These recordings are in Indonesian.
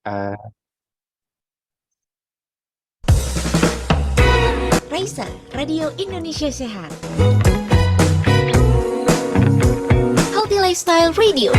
Eh, Raisa, Radio Indonesia Sehat. Healthy Lifestyle Radio.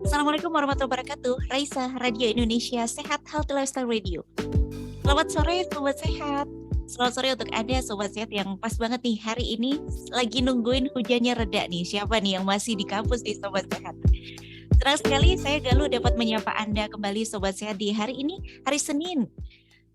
Assalamualaikum warahmatullahi wabarakatuh. Raisa, Radio Indonesia Sehat Healthy Lifestyle Radio. Selamat sore Sobat Sehat. Selamat sore untuk Anda Sobat Sehat yang pas banget nih hari ini lagi nungguin hujannya reda nih. Siapa nih yang masih di kampus nih Sobat Sehat? Senang sekali saya Galuh dapat menyapa Anda kembali Sobat Sehat di hari ini, hari Senin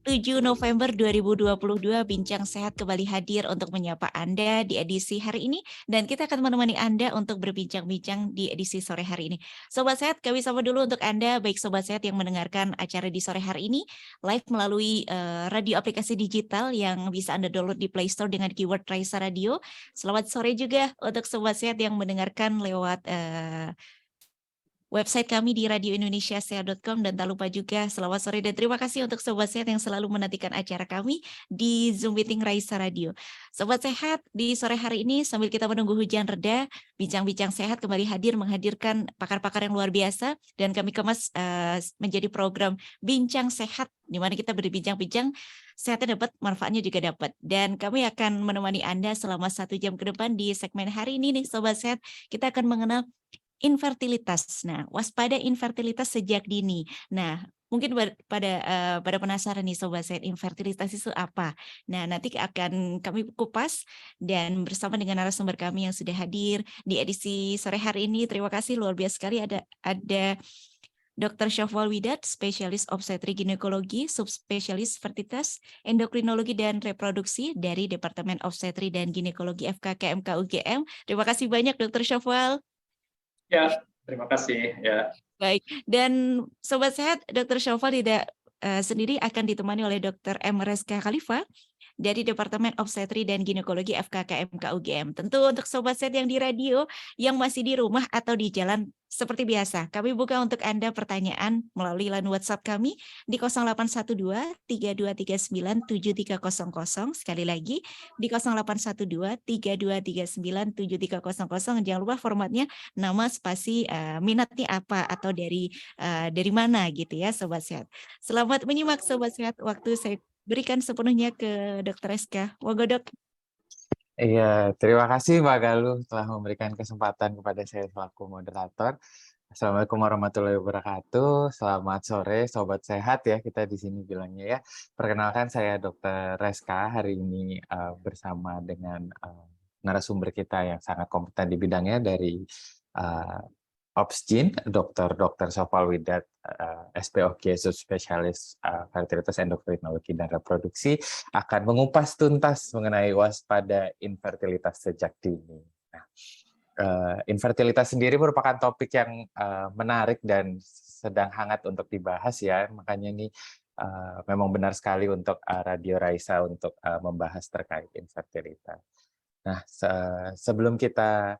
7 November 2022. Bincang Sehat kembali hadir untuk menyapa Anda di edisi hari ini, dan kita akan menemani Anda untuk berbincang-bincang di edisi sore hari ini. Sobat Sehat, kami sapa dulu untuk Anda, baik Sobat Sehat yang mendengarkan acara di sore hari ini live melalui radio aplikasi digital yang bisa Anda download di Play Store dengan keyword Raisa Radio. Selamat sore juga untuk Sobat Sehat yang mendengarkan lewat website kami di radioindonesiasehat.com, dan tak lupa juga selamat sore dan terima kasih untuk Sobat Sehat yang selalu menantikan acara kami di Zoom Meeting Raisa Radio. Sobat Sehat, di sore hari ini sambil kita menunggu hujan reda, Bincang-Bincang Sehat kembali hadir menghadirkan pakar-pakar yang luar biasa, dan kami kemas menjadi program Bincang Sehat, di mana kita berbincang-bincang, sehatnya dapat, manfaatnya juga dapat. Dan kami akan menemani Anda selama 1 jam ke depan di segmen hari ini nih Sobat Sehat. Kita akan mengenal infertilitas. Nah, waspada infertilitas sejak dini. Nah, mungkin pada penasaran nih Sobat Sehat, infertilitas itu apa? Nah, nanti akan kami kupas dan bersama dengan narasumber kami yang sudah hadir di edisi sore hari ini. Terima kasih luar biasa sekali ada Dr. Syafwal Widat, spesialis obstetri ginekologi, subspesialis fertilitas, endokrinologi dan reproduksi dari Departemen Obstetri dan Ginekologi FKKMK UGM. Terima kasih banyak Dr. Syafwal. Ya, terima kasih. Ya. Baik, dan Sobat Sehat, Dr. Syafwal tidak sendiri, akan ditemani oleh Dr. M. Reska Khalifa dari Departemen Obstetri dan Ginekologi FKKMK UGM. Tentu untuk Sobat Sehat yang di radio, yang masih di rumah atau di jalan, seperti biasa, kami buka untuk Anda pertanyaan melalui line WhatsApp kami di 0812-3239-7300. Sekali lagi, di 0812-3239-7300. Jangan lupa formatnya nama, spasi, minatnya apa, atau dari mana gitu ya Sobat Sehat. Selamat menyimak Sobat Sehat, waktu saya berikan sepenuhnya ke Dr. Reska. Moga Dok. Iya, terima kasih Mbak Galuh telah memberikan kesempatan kepada saya selaku moderator. Assalamualaikum warahmatullahi wabarakatuh. Selamat sore Sobat Sehat ya, kita di sini bilangnya ya. Perkenalkan, saya Dr. Reska hari ini bersama dengan narasumber kita yang sangat kompeten di bidangnya dari Obsgyn, Dr. Syafwal Widat, SPOG, subspesialis fertilitas, endokrinologi dan reproduksi, akan mengupas tuntas mengenai waspada infertilitas sejak dini. Nah, infertilitas sendiri merupakan topik yang menarik dan sedang hangat untuk dibahas ya, makanya ini memang benar sekali untuk Radio Raisa untuk membahas terkait infertilitas. Nah, sebelum kita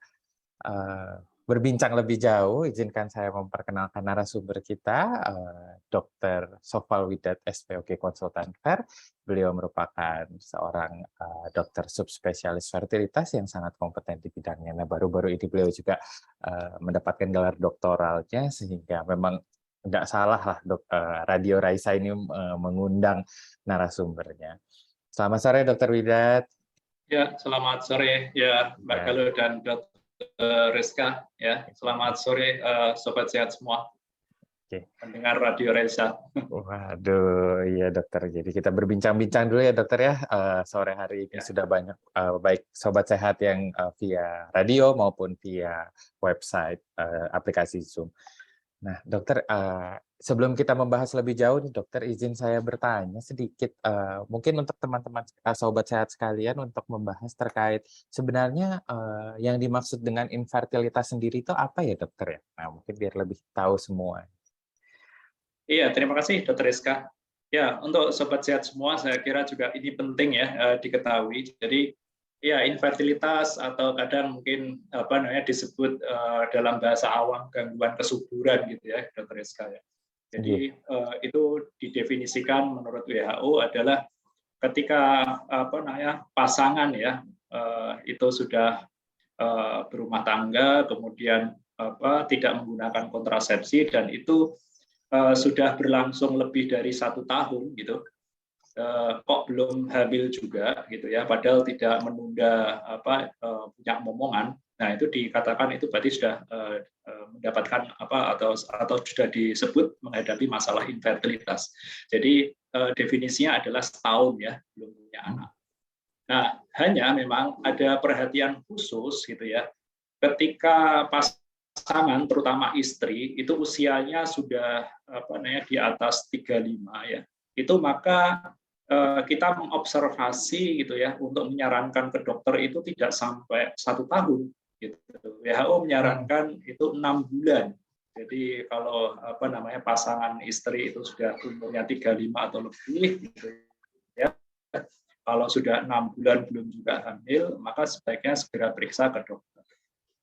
berbincang lebih jauh, izinkan saya memperkenalkan narasumber kita, Dr. Syafwal Widat, SPOG Konsultan Fer. Beliau merupakan seorang dokter subspesialis fertilitas yang sangat kompeten di bidangnya. Nah, baru-baru ini beliau juga mendapatkan gelar doktoralnya, sehingga memang nggak salah lah Radio Raisa ini mengundang narasumbernya. Selamat sore, Dr. Widat. Ya, selamat sore ya Mbak Galuh dan Dr. Reska. Ya, selamat sore Sobat Sehat semua. Mendengar Radio Raisa. Waduh, iya dokter. Jadi kita berbincang-bincang dulu ya dokter ya. Sore hari ini sudah banyak baik Sobat Sehat yang via radio maupun via website aplikasi Zoom. Nah, dokter, sebelum kita membahas lebih jauh nih, dokter, izin saya bertanya sedikit, mungkin untuk teman-teman sobat sehat sekalian untuk membahas terkait sebenarnya yang dimaksud dengan infertilitas sendiri itu apa ya, dokter ya? Nah, mungkin biar lebih tahu semua. Iya, terima kasih Dr. Rizka. Ya, untuk sobat sehat semua, saya kira juga ini penting ya diketahui. Jadi, ya infertilitas atau kadang mungkin disebut dalam bahasa awam gangguan kesuburan gitu ya, Dr. Rizka ya. Jadi itu didefinisikan menurut WHO adalah ketika pasangan ya itu sudah berumah tangga, kemudian tidak menggunakan kontrasepsi dan itu sudah berlangsung lebih dari 1 tahun gitu, kok belum hamil juga gitu ya, padahal tidak menunda punya momongan. Nah itu dikatakan itu berarti sudah mendapatkan atau sudah disebut menghadapi masalah infertilitas. Jadi definisinya adalah setahun ya belum punya anak. Nah hanya memang ada perhatian khusus gitu ya, ketika pasangan terutama istri itu usianya sudah di atas 35 ya, itu maka kita mengobservasi gitu ya untuk menyarankan ke dokter itu tidak sampai 1 tahun gitu. WHO menyarankan itu 6 bulan. Jadi kalau pasangan istri itu sudah umurnya 35 atau lebih gitu ya, kalau sudah 6 bulan belum juga hamil, maka sebaiknya segera periksa ke dokter.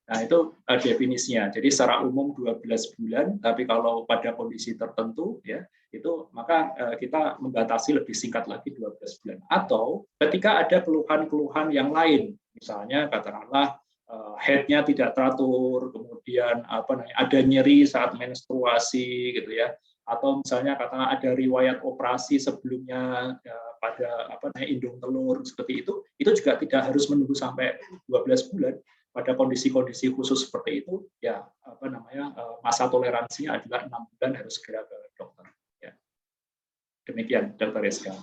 Nah, itu definisinya. Jadi secara umum 12 bulan, tapi kalau pada kondisi tertentu ya, itu maka kita membatasi lebih singkat lagi 12 bulan. Atau ketika ada keluhan-keluhan yang lain, misalnya katakanlah head-nya tidak teratur, kemudian ada nyeri saat menstruasi gitu ya. Atau misalnya katakanlah ada riwayat operasi sebelumnya pada indung telur seperti itu juga tidak harus menunggu sampai 12 bulan. Pada kondisi-kondisi khusus seperti itu, ya masa toleransinya adalah 6 bulan harus segera ke dokter. Ya. Demikian, Dr. Rizka.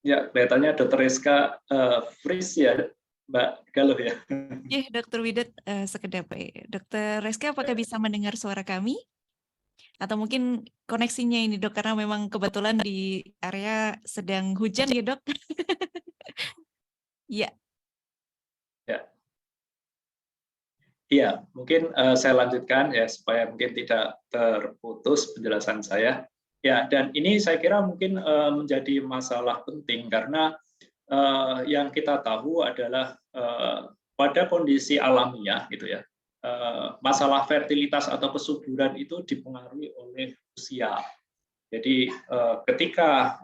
Ya, kelihatannya Dr. Rizka freeze ya, Mbak Galuh ya. Iya, Dr. Widet, sekedap. Dr. Rizka, apakah bisa mendengar suara kami? Atau mungkin koneksinya ini, Dok, karena memang kebetulan di area sedang hujan ya, Dok. Iya. Ya. Iya, mungkin saya lanjutkan ya supaya mungkin tidak terputus penjelasan saya. Ya, dan ini saya kira mungkin menjadi masalah penting karena yang kita tahu adalah pada kondisi alamiah gitu ya, masalah fertilitas atau kesuburan itu dipengaruhi oleh usia. Jadi ketika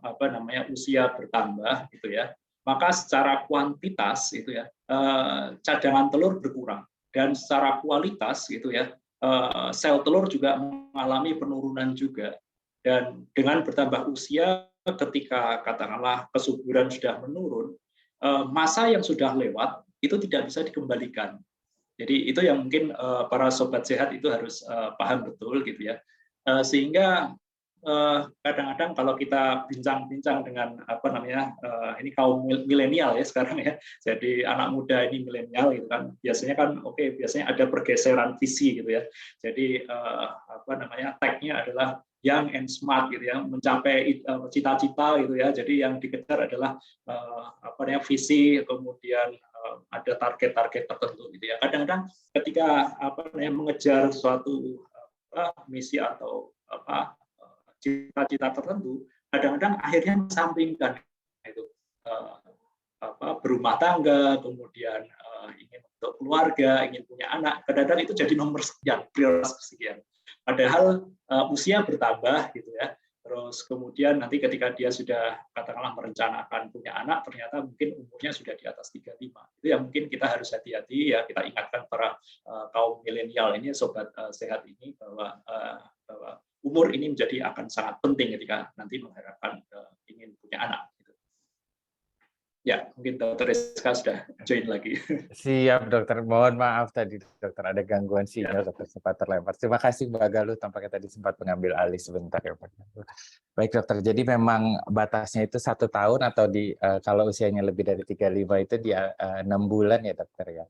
usia bertambah gitu ya, maka secara kuantitas itu ya cadangan telur berkurang dan secara kualitas gitu ya sel telur juga mengalami penurunan juga. Dan dengan bertambah usia, ketika katakanlah kesuburan sudah menurun, masa yang sudah lewat itu tidak bisa dikembalikan. Jadi itu yang mungkin para sobat sehat itu harus paham betul gitu ya. Sehingga kadang-kadang kalau kita bincang-bincang dengan ini kaum milenial ya sekarang ya, jadi anak muda ini milenial gitu kan, biasanya kan biasanya ada pergeseran visi gitu ya. Jadi tag-nya adalah young and smart gitu ya, mencapai cita-cita gitu ya. Jadi yang dikejar adalah visi, kemudian ada target-target tertentu gitu ya. Kadang-kadang ketika mengejar suatu misi atau cita-cita tertentu, kadang-kadang akhirnya mensampingkan itu berumah tangga, kemudian ingin untuk keluarga, ingin punya anak, kadang-kadang itu jadi nomor sekian, prioritas sekian. Padahal usia bertambah gitu ya. Terus kemudian nanti ketika dia sudah katakanlah merencanakan punya anak, ternyata mungkin umurnya sudah di atas 35. Itu yang mungkin kita harus hati-hati ya, kita ingatkan para kaum milenial ini, sobat sehat ini bahwa umur ini akan sangat penting ketika nanti mengharapkan ingin punya anak. Ya, mungkin Dr. Rizka sudah join lagi. Siap dokter, mohon maaf tadi dokter ada gangguan Ya. sinyal, dokter sempat terlempar. Terima kasih Mbak Galuh, tampaknya tadi sempat mengambil alih sebentar ya Pak Galuh. Baik dokter, jadi memang batasnya itu 1 tahun atau kalau usianya lebih dari 35 itu di 6 bulan ya dokter ya.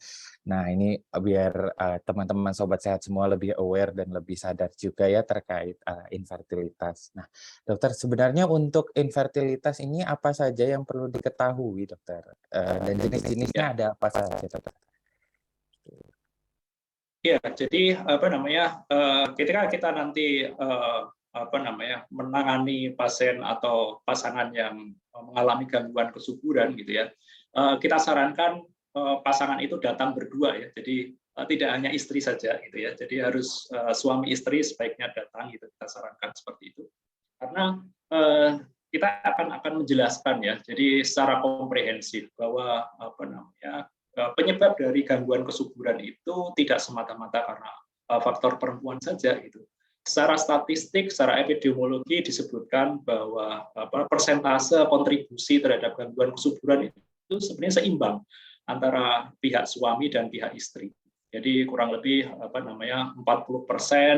Nah ini biar teman-teman sobat sehat semua lebih aware dan lebih sadar juga ya terkait infertilitas. Nah dokter, sebenarnya untuk infertilitas ini apa saja yang perlu diketahui dokter? Dan jenis-jenisnya ada apa saja dokter? Ya, jadi ketika kita nanti menangani pasien atau pasangan yang mengalami gangguan kesuburan gitu ya, kita sarankan pasangan itu datang berdua ya. Jadi tidak hanya istri saja gitu ya. Jadi harus suami istri sebaiknya datang gitu, kita sarankan seperti itu. Karena kita akan menjelaskan ya. Jadi secara komprehensif bahwa penyebab dari gangguan kesuburan itu tidak semata-mata karena faktor perempuan saja gitu. Secara statistik, secara epidemiologi disebutkan bahwa persentase kontribusi terhadap gangguan kesuburan itu sebenarnya seimbang antara pihak suami dan pihak istri. Jadi kurang lebih 40%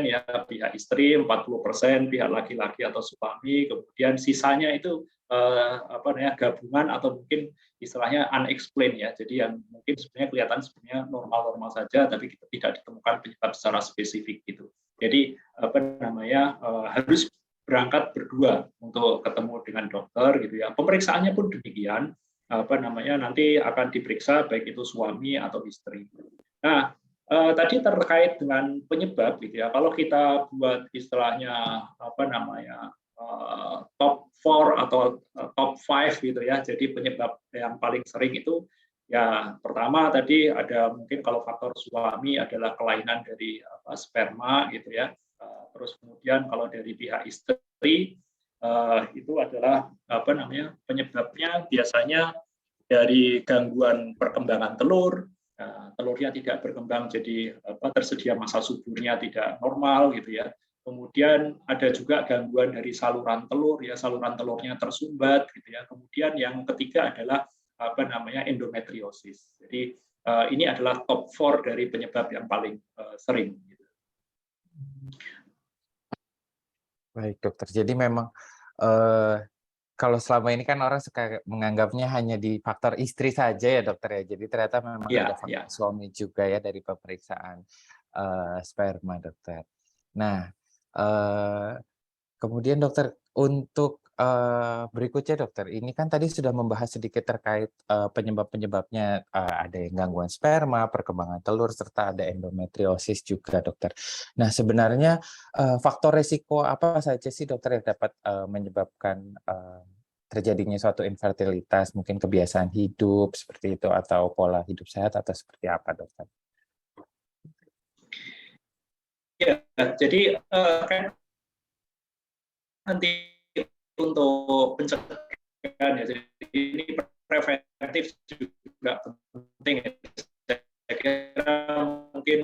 ya pihak istri, 40% pihak laki-laki atau suami, kemudian sisanya itu gabungan atau mungkin istilahnya unexplained ya. Jadi yang mungkin sebenarnya kelihatan normal-normal saja tapi tidak ditemukan penyebab secara spesifik gitu. Jadi harus berangkat berdua untuk ketemu dengan dokter gitu ya. Pemeriksaannya pun demikian, nanti akan diperiksa baik itu suami atau istri. Nah, tadi terkait dengan penyebab gitu ya. Kalau kita buat istilahnya top 4 atau top 5 gitu ya. Jadi penyebab yang paling sering itu ya pertama tadi ada mungkin kalau faktor suami adalah kelainan dari sperma gitu ya. Terus kemudian kalau dari pihak istri itu adalah penyebabnya biasanya dari gangguan perkembangan telur. Telurnya tidak berkembang jadi tersedia massa suburnya tidak normal gitu ya. Kemudian ada juga gangguan dari saluran telur ya, saluran telurnya tersumbat gitu ya. Kemudian yang ketiga adalah endometriosis. Jadi ini adalah top 4 dari penyebab yang paling sering gitu. Baik dokter, jadi memang kalau selama ini kan orang suka menganggapnya hanya di faktor istri saja ya dokter ya. Jadi ternyata memang ada faktor suami juga ya dari pemeriksaan sperma dokter. Nah, kemudian dokter untuk berikutnya dokter, ini kan tadi sudah membahas sedikit terkait penyebab-penyebabnya, ada yang gangguan sperma, perkembangan telur, serta ada endometriosis juga dokter. Nah sebenarnya faktor resiko apa saja sih dokter yang dapat menyebabkan terjadinya suatu infertilitas, mungkin kebiasaan hidup seperti itu atau pola hidup sehat atau seperti apa dokter? Ya, jadi nanti untuk pencegahan ya, jadi ini preventif juga penting ya. Saya kira mungkin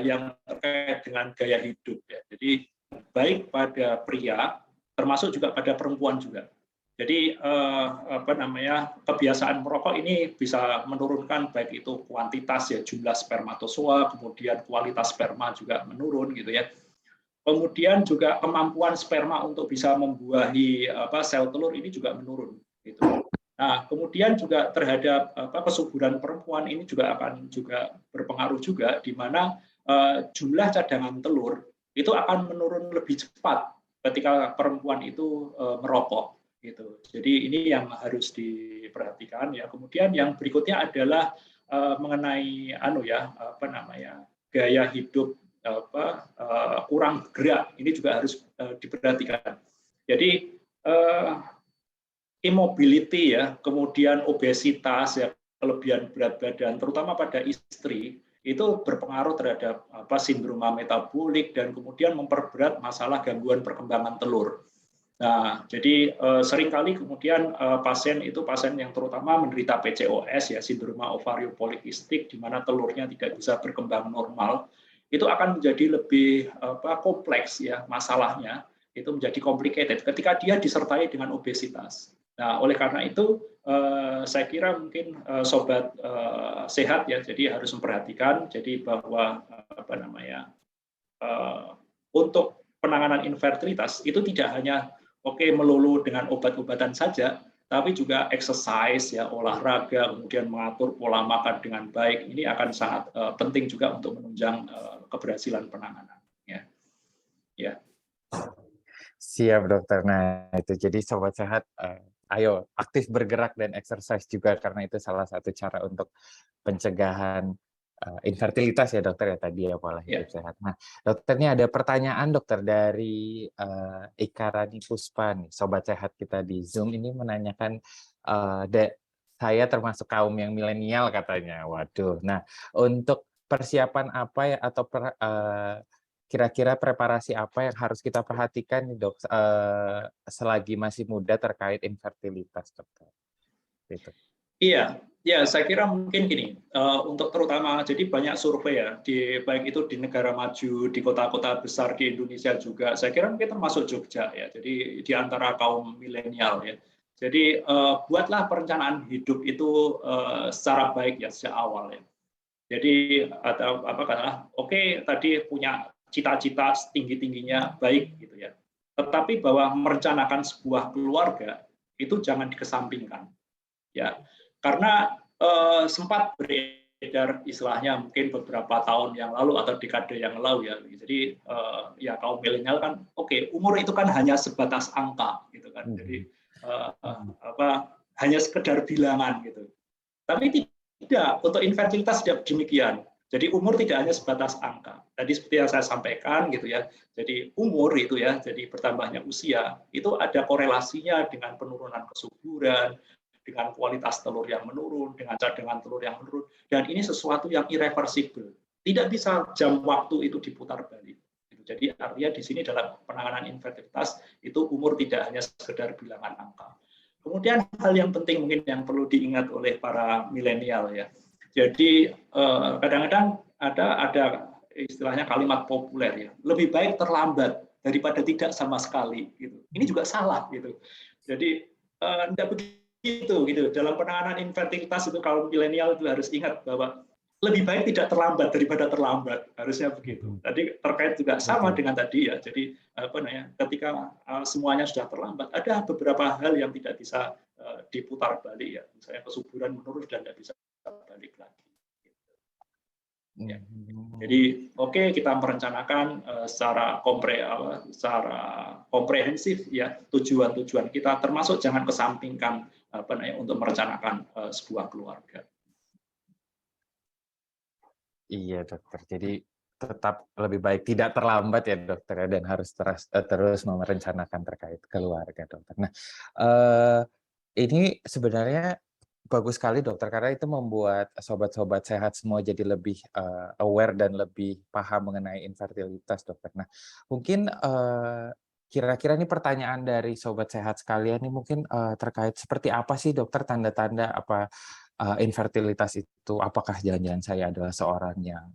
yang terkait dengan gaya hidup ya. Jadi baik pada pria termasuk juga pada perempuan juga. Jadi kebiasaan merokok ini bisa menurunkan baik itu kuantitas ya jumlah spermatozoa, kemudian kualitas sperma juga menurun gitu ya. Kemudian juga kemampuan sperma untuk bisa membuahi sel telur ini juga menurun gitu. Nah, kemudian juga terhadap kesuburan perempuan ini juga akan juga berpengaruh juga di mana jumlah cadangan telur itu akan menurun lebih cepat ketika perempuan itu merokok gitu. Jadi ini yang harus diperhatikan ya. Kemudian yang berikutnya adalah mengenai gaya hidup kurang gerak, ini juga harus diperhatikan. Jadi immobility ya, kemudian obesitas ya, kelebihan berat badan, terutama pada istri itu berpengaruh terhadap sindroma metabolik dan kemudian memperberat masalah gangguan perkembangan telur. Nah, jadi seringkali kemudian pasien yang terutama menderita PCOS ya, sindroma ovario polikistik, di mana telurnya tidak bisa berkembang normal, itu akan menjadi lebih kompleks ya masalahnya, itu menjadi complicated ketika dia disertai dengan obesitas. Nah, oleh karena itu saya kira mungkin sobat sehat ya, jadi harus memperhatikan jadi bahwa untuk penanganan infertilitas itu tidak hanya melulu dengan obat-obatan saja, tapi juga exercise ya, olahraga, kemudian mengatur pola makan dengan baik. Ini akan sangat penting juga untuk menunjang keberhasilan penanganan. Ya. Siap dokter. Nah itu jadi sobat sehat, ayo aktif bergerak dan exercise juga karena itu salah satu cara untuk pencegahan infertilitas ya dokter ya tadi ya, pola hidup sehat. Nah dokter ini ada pertanyaan dokter dari Ika Rani Puspa nih, sobat sehat kita di Zoom ini menanyakan, saya termasuk kaum yang milenial katanya. Waduh. Nah untuk persiapan apa ya atau kira-kira preparasi apa yang harus kita perhatikan nih dok selagi masih muda terkait infertilitas dokter? Gitu. Iya, ya saya kira mungkin gini, untuk terutama jadi banyak survei ya, baik itu di negara maju, di kota-kota besar di Indonesia juga, saya kira mungkin termasuk Jogja ya, jadi di antara kaum milenial ya. Jadi buatlah perencanaan hidup itu secara baik ya sejak awal ya. Jadi ada tadi punya cita-cita setinggi-tingginya baik gitu ya. Tetapi bahwa merencanakan sebuah keluarga itu jangan dikesampingkan. Ya. Karena sempat beredar istilahnya mungkin beberapa tahun yang lalu atau dekade yang lalu ya. Jadi ya kaum milenial kan umur itu kan hanya sebatas angka gitu kan. Jadi hanya sekedar bilangan gitu. Tapi tidak, untuk infertilitas tidak demikian. Jadi umur tidak hanya sebatas angka. Tadi seperti yang saya sampaikan gitu ya. Jadi umur itu ya, jadi bertambahnya usia itu ada korelasinya dengan penurunan kesuburan, dengan kualitas telur yang menurun, dengan cadangan telur yang menurun, dan ini sesuatu yang irreversible. Tidak bisa jam waktu itu diputar balik. Jadi artinya di sini dalam penanganan infertilitas itu umur tidak hanya sekedar bilangan angka. Kemudian hal yang penting mungkin yang perlu diingat oleh para milenial ya. Jadi kadang-kadang ada istilahnya kalimat populer ya, lebih baik terlambat daripada tidak sama sekali gitu. Ini juga salah gitu. Jadi tidak begitu gitu. Dalam penanganan infertilitas itu kaum milenial itu harus ingat bahwa lebih baik tidak terlambat daripada terlambat, harusnya begitu. Tadi terkait juga sama dengan tadi ya. Jadi ketika semuanya sudah terlambat, ada beberapa hal yang tidak bisa diputar balik ya. Misalnya kesuburan menurun dan tidak bisa balik lagi. Ya. Jadi kita merencanakan secara komprehensif ya tujuan-tujuan kita, termasuk jangan kesampingkan untuk merencanakan sebuah keluarga. Iya dokter, jadi tetap lebih baik tidak terlambat ya dokter dan harus terus merencanakan terkait keluarga dokter. Nah ini sebenarnya bagus sekali dokter karena itu membuat sobat-sobat sehat semua jadi lebih aware dan lebih paham mengenai infertilitas dokter. Nah mungkin kira-kira ini pertanyaan dari sobat sehat sekalian ini mungkin terkait seperti apa sih dokter tanda-tanda apa infertilitas itu, apakah jangan-jangan saya adalah seorang yang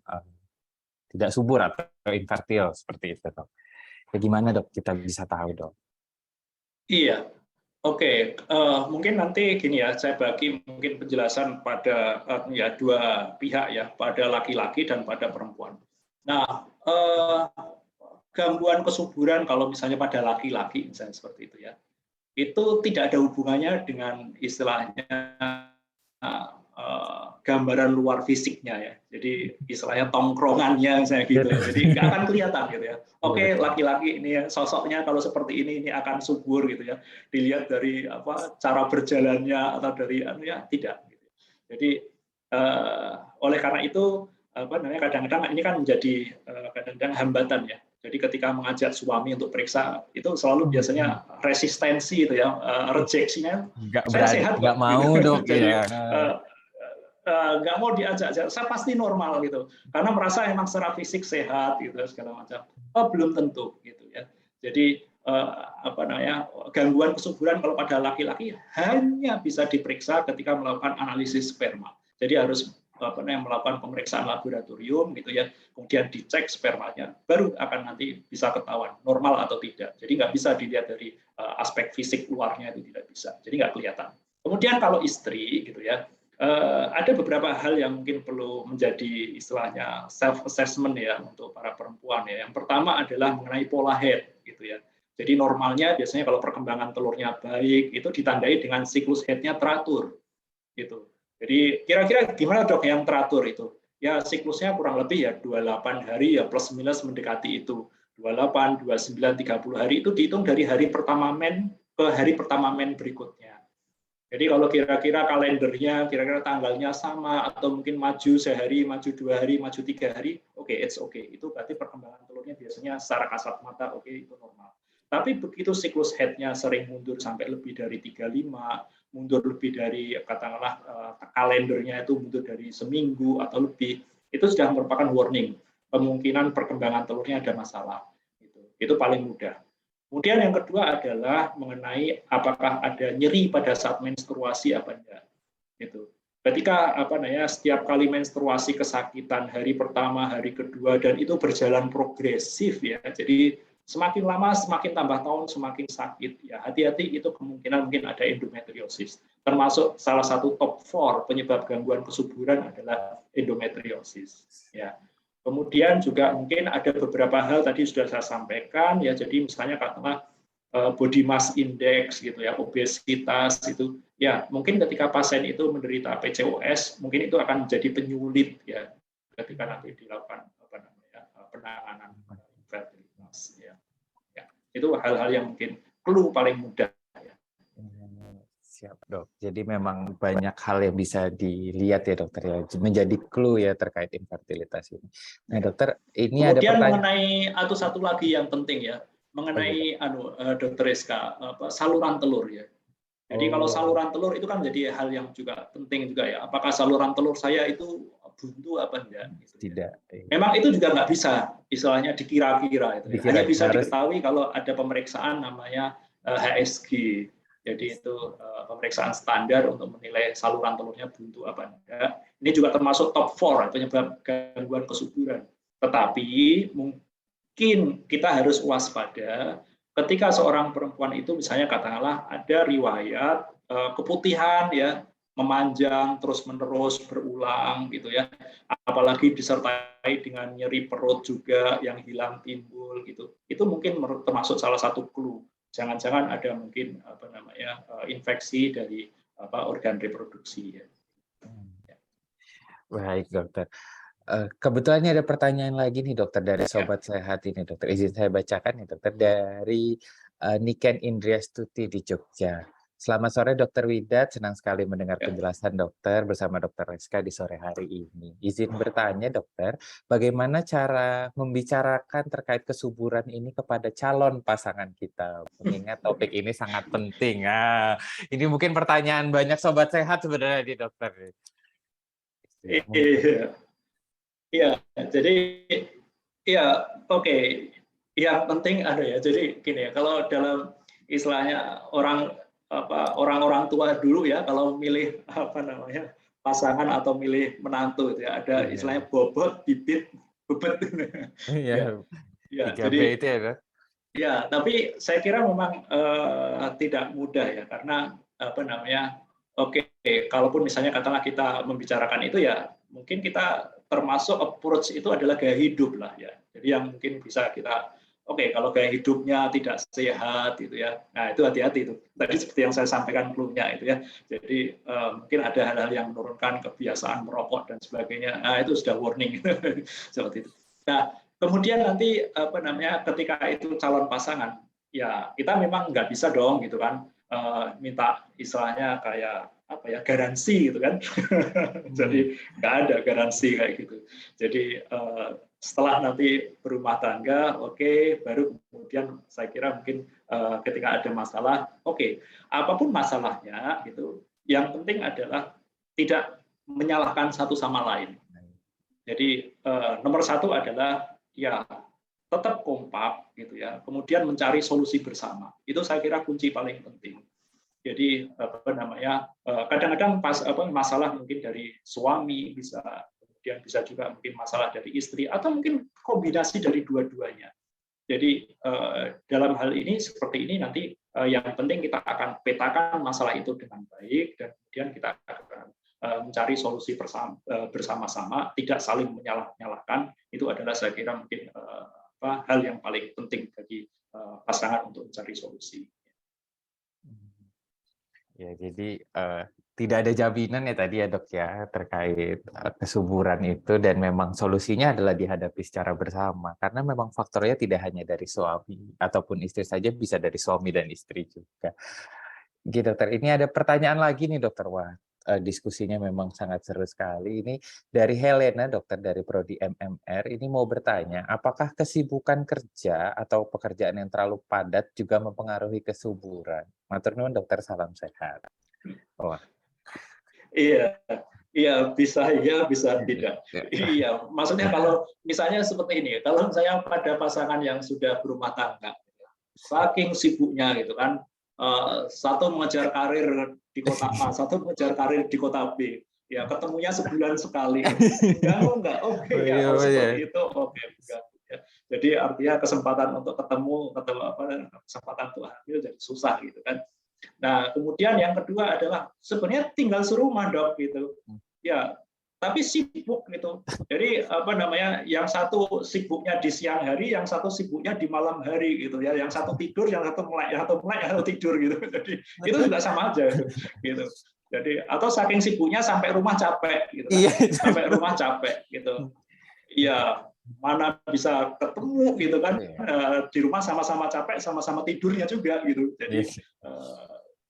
tidak subur atau infertil seperti itu dok? Bagaimana dok kita bisa tahu dok? Iya. Mungkin nanti gini ya, saya bagi mungkin penjelasan pada dua pihak ya, pada laki-laki dan pada perempuan. Nah, gangguan kesuburan kalau misalnya pada laki-laki misalnya seperti itu ya, itu tidak ada hubungannya dengan istilahnya gambaran luar fisiknya ya. Jadi istilahnya tongkrongannya misalnya gitu ya. Jadi nggak akan kelihatan gitu ya. Laki-laki ini sosoknya kalau seperti ini akan subur gitu ya. Dilihat dari cara berjalannya atau dari tidak gitu. Jadi oleh karena itu kadang-kadang ini kan menjadi kadang-kadang hambatan ya. Jadi ketika mengajak suami untuk periksa itu selalu biasanya resistensi itu ya, rejeksinya. Saya sehat nggak mau gitu. dok. Jadi ya. Nggak mau diajak, saya pasti normal gitu, karena merasa emang secara fisik sehat gitu segala macam. Belum tentu gitu ya. Jadi gangguan kesuburan kalau pada laki-laki hanya bisa diperiksa ketika melakukan analisis sperma. Jadi harus melakukan pemeriksaan laboratorium gitu ya, kemudian dicek spermanya, baru akan nanti bisa ketahuan normal atau tidak. Jadi nggak bisa dilihat dari aspek fisik luarnya, itu tidak bisa. Jadi nggak kelihatan. Kemudian kalau istri gitu ya, ada beberapa hal yang mungkin perlu menjadi istilahnya self assessment ya untuk para perempuan ya. Yang pertama adalah mengenai pola head gitu ya. Jadi normalnya biasanya kalau perkembangan telurnya baik itu ditandai dengan siklus headnya teratur gitu. Jadi kira-kira gimana dok yang teratur itu? Ya siklusnya kurang lebih ya 28 hari ya plus minus mendekati itu. 28, 29, 30 hari itu dihitung dari hari pertama men ke hari pertama men berikutnya. Jadi kalau kira-kira kalendernya, kira-kira tanggalnya sama, atau mungkin maju sehari, maju 2 hari, maju 3 hari, oke, it's okay. Itu berarti perkembangan telurnya biasanya secara kasat mata, oke, itu normal. Tapi begitu siklus head-nya sering mundur sampai lebih dari 35, mundur lebih dari, katakanlah, kalendernya itu mundur dari seminggu atau lebih, itu sudah merupakan warning. Kemungkinan perkembangan telurnya ada masalah. Itu paling mudah. Kemudian yang kedua adalah mengenai apakah ada nyeri pada saat menstruasi apa enggak. Gitu. Ketika setiap kali menstruasi kesakitan hari pertama, hari kedua dan itu berjalan progresif ya. Jadi semakin lama semakin tambah tahun semakin sakit ya. Hati-hati itu kemungkinan mungkin ada endometriosis. Termasuk salah satu top 4 penyebab gangguan kesuburan adalah endometriosis ya. Kemudian juga mungkin ada beberapa hal tadi sudah saya sampaikan ya, jadi misalnya katakanlah body mass index gitu ya, obesitas itu ya, mungkin ketika pasien itu menderita PCOS mungkin itu akan menjadi penyulit ya ketika nanti dilakukan penanganan fertilitas ya. Ya, itu hal-hal yang mungkin clue paling mudah. Siap dok. Jadi memang banyak hal yang bisa dilihat ya dokter ya, menjadi clue ya terkait infertilitas ini. Nah dokter, ini kemudian ada pertanyaan. Mengenai satu lagi yang penting ya, mengenai dokter Rizka, saluran telur ya. Jadi kalau saluran telur itu kan menjadi hal yang juga penting juga ya. Apakah saluran telur saya itu buntu apa enggak? Tidak. Memang itu juga nggak bisa, istilahnya dikira-kira itu. Ya. Hanya bisa diketahui kalau ada pemeriksaan namanya HSG. Jadi itu pemeriksaan standar untuk menilai saluran telurnya buntu apa enggak. Ini juga termasuk top 4 penyebab gangguan kesuburan. Tetapi mungkin kita harus waspada ketika seorang perempuan itu misalnya katakanlah ada riwayat keputihan ya, memanjang terus-menerus berulang gitu ya. Apalagi disertai dengan nyeri perut juga yang hilang timbul gitu. Itu mungkin termasuk salah satu clue. Jangan-jangan ada mungkin infeksi dari organ reproduksi ya. Baik dokter. Kebetulan ada pertanyaan lagi nih dokter dari sobat sehat ini dokter. Izin saya bacakan nih dokter dari Niken Indriastuti di Jogja. Selamat sore Dokter Widat, senang sekali mendengar penjelasan dokter bersama Dokter Rizka di sore hari ini. Izin bertanya dokter, bagaimana cara membicarakan terkait kesuburan ini kepada calon pasangan kita? Mengingat topik ini sangat penting. Ini mungkin pertanyaan banyak sobat sehat sebenarnya di dokter. Iya, jadi ya oke. Yang penting ada ya. Jadi gini ya, kalau dalam istilahnya orang-orang tua dulu ya, kalau milih pasangan atau milih menantu itu ya, ada istilahnya bobot, bibit, bebet. Iya. Ya, 3B jadi itu ya, Dok? Ya, tapi saya kira memang tidak mudah ya, karena oke, kalaupun misalnya katakanlah kita membicarakan itu ya, mungkin kita termasuk approach itu adalah gaya hidup lah ya. Jadi yang mungkin bisa kita kalau gaya hidupnya tidak sehat gitu ya. Nah, itu hati-hati itu. Tadi seperti yang saya sampaikan clue-nya itu ya. Jadi mungkin ada hal-hal yang menurunkan kebiasaan merokok dan sebagainya. Nah, itu sudah warning seperti itu. Nah, kemudian nanti ketika itu calon pasangan, ya kita memang nggak bisa dong gitu kan minta istilahnya kayak garansi gitu kan. Jadi nggak ada garansi kayak gitu. Jadi setelah nanti berumah tangga, baru kemudian saya kira mungkin ketika ada masalah, apapun masalahnya gitu, yang penting adalah tidak menyalahkan satu sama lain. Jadi nomor satu adalah ya tetap kompak gitu ya, kemudian mencari solusi bersama. Itu saya kira kunci paling penting. Jadi kadang-kadang masalah mungkin dari suami bisa, kemudian bisa juga mungkin masalah dari istri atau mungkin kombinasi dari dua-duanya. Jadi dalam hal ini seperti ini nanti yang penting kita akan petakan masalah itu dengan baik dan kemudian kita akan mencari solusi bersama-sama, tidak saling menyalahkan. Itu adalah saya kira mungkin hal yang paling penting bagi pasangan untuk mencari solusi. Ya, jadi tidak ada jaminan ya tadi ya dok ya terkait kesuburan itu, dan memang solusinya adalah dihadapi secara bersama karena memang faktornya tidak hanya dari suami ataupun istri saja, bisa dari suami dan istri juga. Gitu dokter, ini ada pertanyaan lagi nih dokter. Wah, diskusinya memang sangat seru sekali. Ini dari Helena dokter dari Prodi MMR, ini mau bertanya, apakah kesibukan kerja atau pekerjaan yang terlalu padat juga mempengaruhi kesuburan? Matur nuwun dokter, salam sehat. Wah. Iya, bisa ya, bisa tidak. Iya, maksudnya kalau misalnya seperti ini, kalau saya pada pasangan yang sudah berumah tangga, saking sibuknya gitu kan, satu mengejar karir di kota A, satu mengejar karir di kota B, ya ketemunya sebulan sekali. Enggak, oke ya, seperti itu, oke. Ya. Jadi artinya kesempatan untuk ketemu kesempatan untuk hamil jadi susah gitu kan. Nah, kemudian yang kedua adalah sebenarnya tinggal serumah dok gitu, ya, tapi sibuk gitu. Jadi yang satu sibuknya di siang hari, yang satu sibuknya di malam hari gitu ya. Yang satu tidur, yang satu melek, yang satu tidur gitu. Jadi itu juga sama aja gitu. Jadi atau saking sibuknya sampai rumah capek gitu kan. Sampai rumah capek gitu. Iya, mana bisa ketemu gitu kan, di rumah sama-sama capek, sama-sama tidurnya juga gitu. Jadi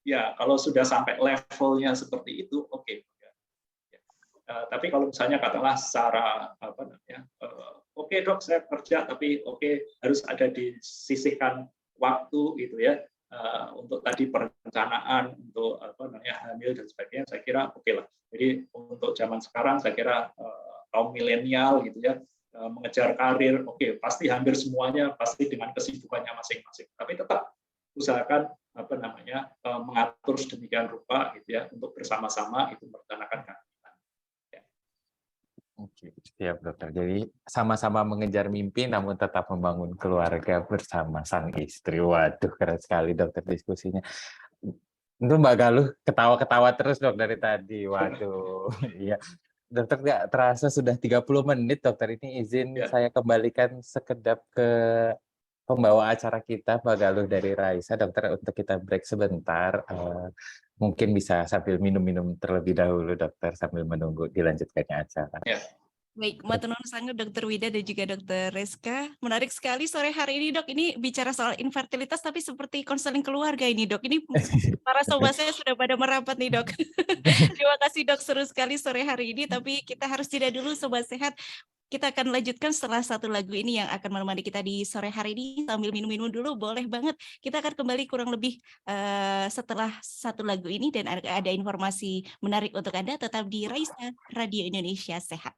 ya kalau sudah sampai levelnya seperti itu, oke. Tapi kalau misalnya katakanlah secara oke dok saya kerja, tapi harus ada disisihkan waktu gitu ya, untuk tadi perencanaan, untuk hamil dan sebagainya, saya kira oke lah. Jadi untuk zaman sekarang saya kira kaum milenial gitu ya, mengejar karir, pasti hampir semuanya pasti dengan kesibukannya masing-masing. Tapi tetap usahakan mengatur sedemikian rupa gitu ya, untuk bersama-sama itu merencanakan kehamilan. Ya. Oke, siap dokter. Jadi sama-sama mengejar mimpi, namun tetap membangun keluarga bersama sang istri. Waduh, keren sekali dokter diskusinya. Itu Mbak Galuh ketawa-ketawa terus dok dari tadi. Waduh, iya. Dokter, nggak terasa sudah 30 menit, dokter. Ini izin saya kembalikan sekedap ke pembawa acara kita, Mbak Galuh dari Raisa. Dokter, untuk kita break sebentar, mungkin bisa sambil minum-minum terlebih dahulu, dokter, sambil menunggu dilanjutkannya acara. Ya. Baik, matur nuwun sangat Dokter Wida dan juga Dokter Reska. Menarik sekali sore hari ini dok. Ini bicara soal infertilitas tapi seperti konseling keluarga ini dok. Ini para sobat saya sudah pada merapat nih dok. Terima kasih dok, seru sekali sore hari ini. Tapi kita harus jeda dulu sobat sehat. Kita akan lanjutkan setelah satu lagu ini yang akan menemani kita di sore hari ini. Sambil minum-minum dulu, boleh banget. Kita akan kembali kurang lebih setelah satu lagu ini. Dan ada informasi menarik untuk Anda. Tetap di Raisa Radio Indonesia Sehat.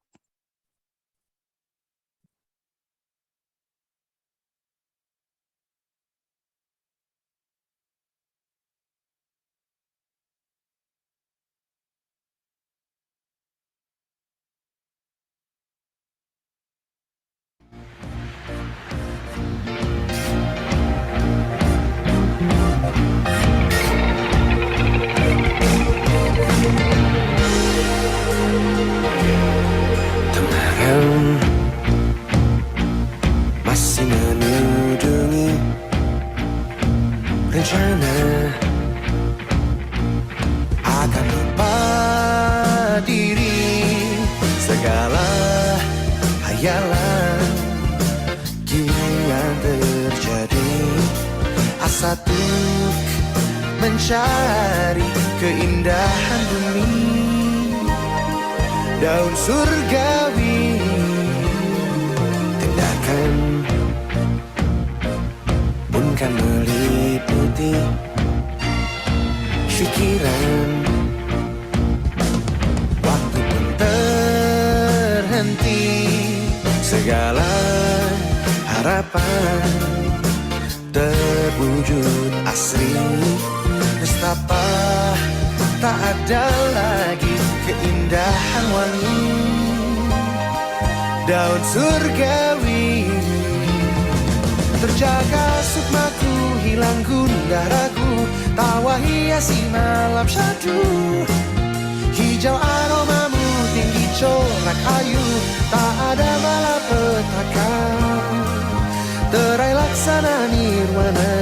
Masih menudungi rencana akan lupa diri, segala hayalan kini yang terjadi, asa untuk mencari keindahan bumi, daun surgawi, tindakan pun kan meliputi pikiran, waktu pun terhenti, segala harapan terwujud asri, nestapa tak ada lagi keindahan wangi, daun surgawi Terjaga sukmaku, hilang gundah ragu, tawa hiasi malam syahdu. Hijau aromamu, tinggi corak ayu, tak ada malapetaka. Terai laksana nirwana,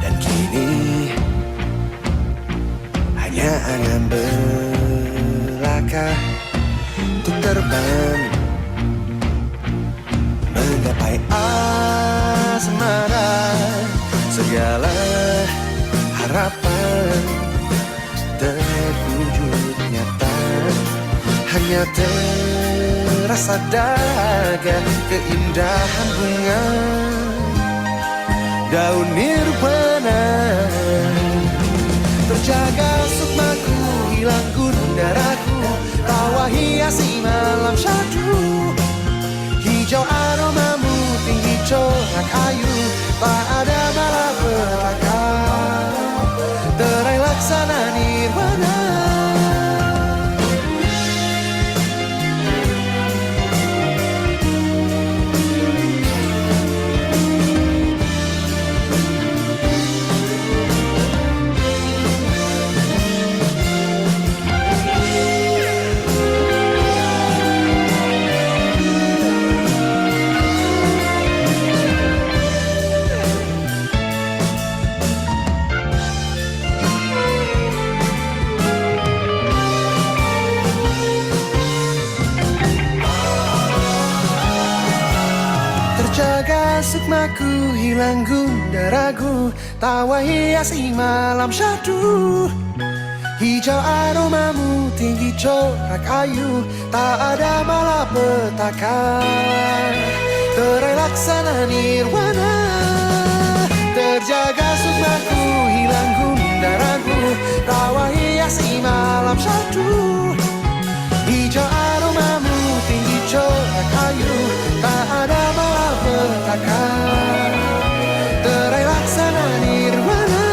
dan kini hanya angan belaka untuk terbang menggapai asmara. Segala harapan terwujud nyata, hanya terasa daga keindahan bunga daun nirwana. Terjaga sukmaku, hilang gundah ragu, tawa hiasi malam syahdu. Hijau aromamu, tinggi corak ayu, tak ada malapetaka. Terai laksana nirwana. Terjaga sukmaku, hilang gundah ragu, tawa hiasi malam syahdu. Hijau aromamu, tinggi corak ayu, tak ada malapetaka. Terai laksana nirwana. Terjaga sukmaku, hilang gundah ragu, tawa hiasi malam syahdu. Hijau aromamu, tinggi corak ayu, tak ada malapetaka. Terai laksana nirwana.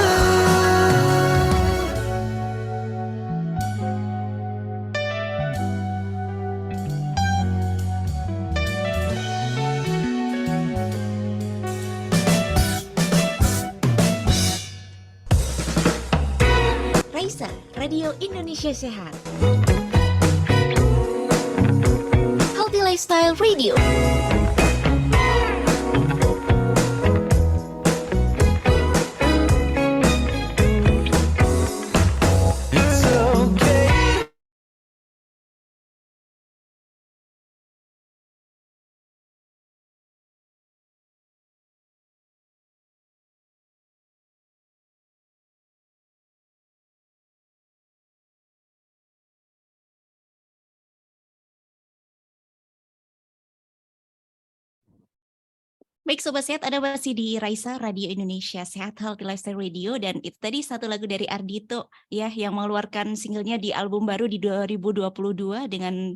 Raisa, Radio Indonesia Sehat. Healthy Lifestyle Radio. Baik Sobat Sehat, Anda masih di Raisa Radio Indonesia Sehat Healthy Lifestyle Radio, dan itu tadi satu lagu dari Ardhito ya yang mengeluarkan singlenya di album baru di 2022 dengan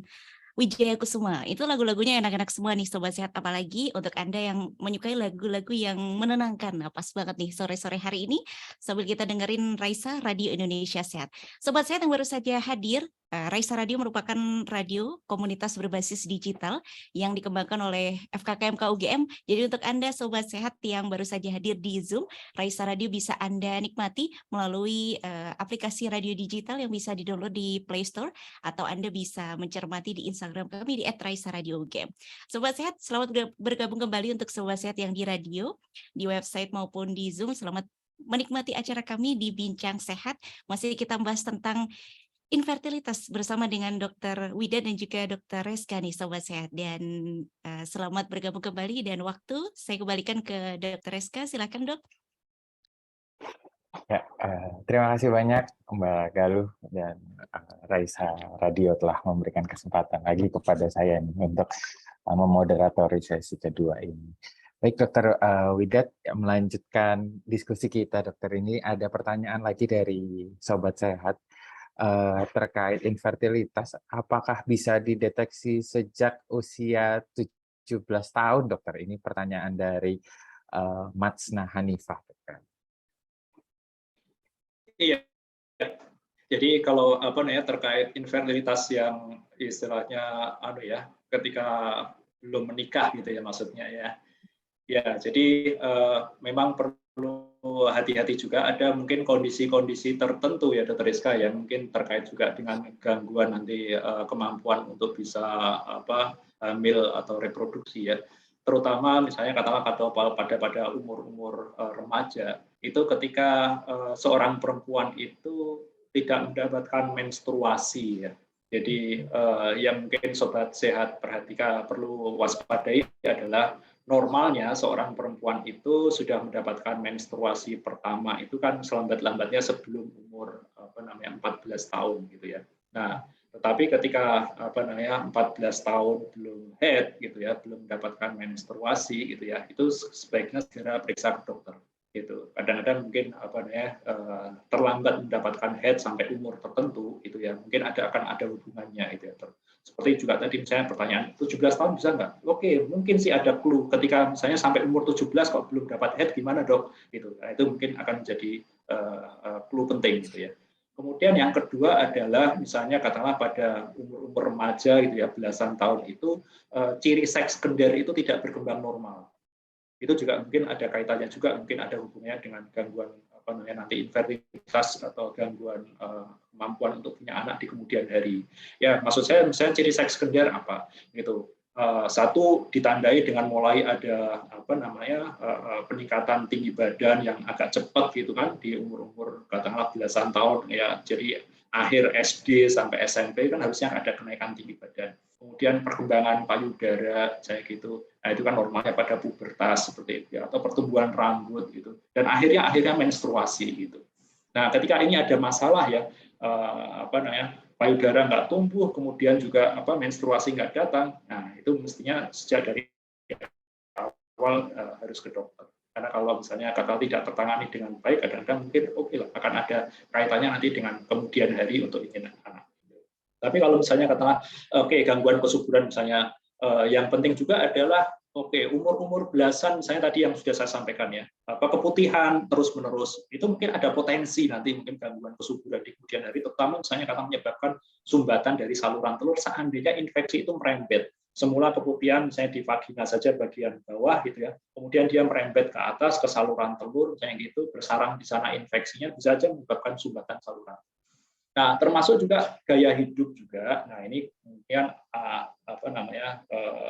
Wijaya Kusuma. Itu lagu-lagunya enak-enak semua nih Sobat Sehat, apalagi untuk Anda yang menyukai lagu-lagu yang menenangkan. Nah, pas banget nih sore-sore hari ini sambil kita dengerin Raisa Radio Indonesia Sehat. Sobat Sehat yang baru saja hadir, Raisa Radio merupakan radio komunitas berbasis digital yang dikembangkan oleh FKKMK UGM. Jadi untuk Anda Sobat Sehat yang baru saja hadir di Zoom, Raisa Radio bisa Anda nikmati melalui aplikasi radio digital yang bisa di-download di Play Store, atau Anda bisa mencermati di Instagram kami di @raisaradio.ugm. Sobat Sehat, selamat bergabung kembali untuk Sobat Sehat yang di radio, di website maupun di Zoom. Selamat menikmati acara kami di Bincang Sehat. Masih kita bahas tentang infertilitas bersama dengan Dr. Wida dan juga Dr. Reska nih Sobat Sehat. Dan selamat bergabung kembali, dan waktu saya kembalikan ke Dr. Reska. Silakan Dok. Ya, terima kasih banyak Mbak Galuh dan Raisa Radio telah memberikan kesempatan lagi kepada saya nih untuk memoderatori sesi kedua ini. Baik Dr. Widat, melanjutkan diskusi kita Dokter, ini ada pertanyaan lagi dari Sobat Sehat terkait infertilitas. Apakah bisa dideteksi sejak usia 17 tahun Dokter? Ini pertanyaan dari Matsna Hanifah. Dokter. Iya, jadi kalau terkait infertilitas yang istilahnya ketika belum menikah gitu ya maksudnya ya. Ya, jadi memang perlu hati-hati juga. Ada mungkin kondisi-kondisi tertentu ya, Dokter Rizka, yang mungkin terkait juga dengan gangguan nanti kemampuan untuk bisa hamil atau reproduksi ya. Terutama misalnya katakanlah pada umur-umur remaja, itu ketika seorang perempuan itu tidak mendapatkan menstruasi ya. Jadi yang mungkin sobat sehat perlu waspadai adalah normalnya seorang perempuan itu sudah mendapatkan menstruasi pertama itu kan selambat-lambatnya sebelum umur 14 tahun gitu ya. Nah, tetapi ketika 14 tahun belum head gitu ya, belum mendapatkan menstruasi gitu ya, itu sebaiknya segera periksa ke dokter gitu. Kadang-kadang mungkin terlambat mendapatkan head sampai umur tertentu itu ya, mungkin akan ada hubungannya itu ya. Seperti juga tadi misalnya pertanyaan 17 tahun bisa nggak? Oke, mungkin sih ada clue ketika misalnya sampai umur 17 kok belum dapat head gimana dok? Gitu. Nah, itu mungkin akan menjadi clue penting gitu ya. Kemudian yang kedua adalah misalnya katakanlah pada umur remaja gitu ya, belasan tahun itu ciri seks sekunder itu tidak berkembang normal. Itu juga mungkin ada kaitannya juga, mungkin ada hubungannya dengan gangguan nanti infertilitas atau gangguan kemampuan untuk punya anak di kemudian hari. Ya, maksud saya misalnya ciri seks sekunder apa gitu. Satu ditandai dengan mulai ada peningkatan tinggi badan yang agak cepat gitu kan di umur-umur katakanlah belasan tahun ya. Jadi akhir SD sampai SMP kan harusnya ada kenaikan tinggi badan. Kemudian perkembangan payudara saya gitu. Nah, itu kan normalnya pada pubertas seperti itu ya, atau pertumbuhan rambut gitu. Dan akhirnya menstruasi gitu. Nah, ketika ini ada masalah ya payudara nggak tumbuh, kemudian juga menstruasi nggak datang. Nah, itu mestinya sejak dari awal harus ke dokter. Karena kalau misalnya gagal tidak tertangani dengan baik, kadang-kadang mungkin lah akan ada kaitannya nanti dengan kemudian hari untuk ingin anak. Tapi kalau misalnya katakanlah gangguan kesuburan misalnya yang penting juga adalah umur-umur belasan misalnya tadi yang sudah saya sampaikan ya, keputihan terus-menerus itu mungkin ada potensi nanti mungkin gangguan kesuburan di kemudian hari, terutama misalnya karena menyebabkan sumbatan dari saluran telur seandainya infeksi itu merembet. Semula keputihan misalnya di vagina saja bagian bawah gitu ya, kemudian dia merembet ke atas ke saluran telur misalnya gitu, bersarang di sana infeksinya bisa saja menyebabkan sumbatan saluran. Nah, termasuk juga gaya hidup juga. Nah, ini kemudian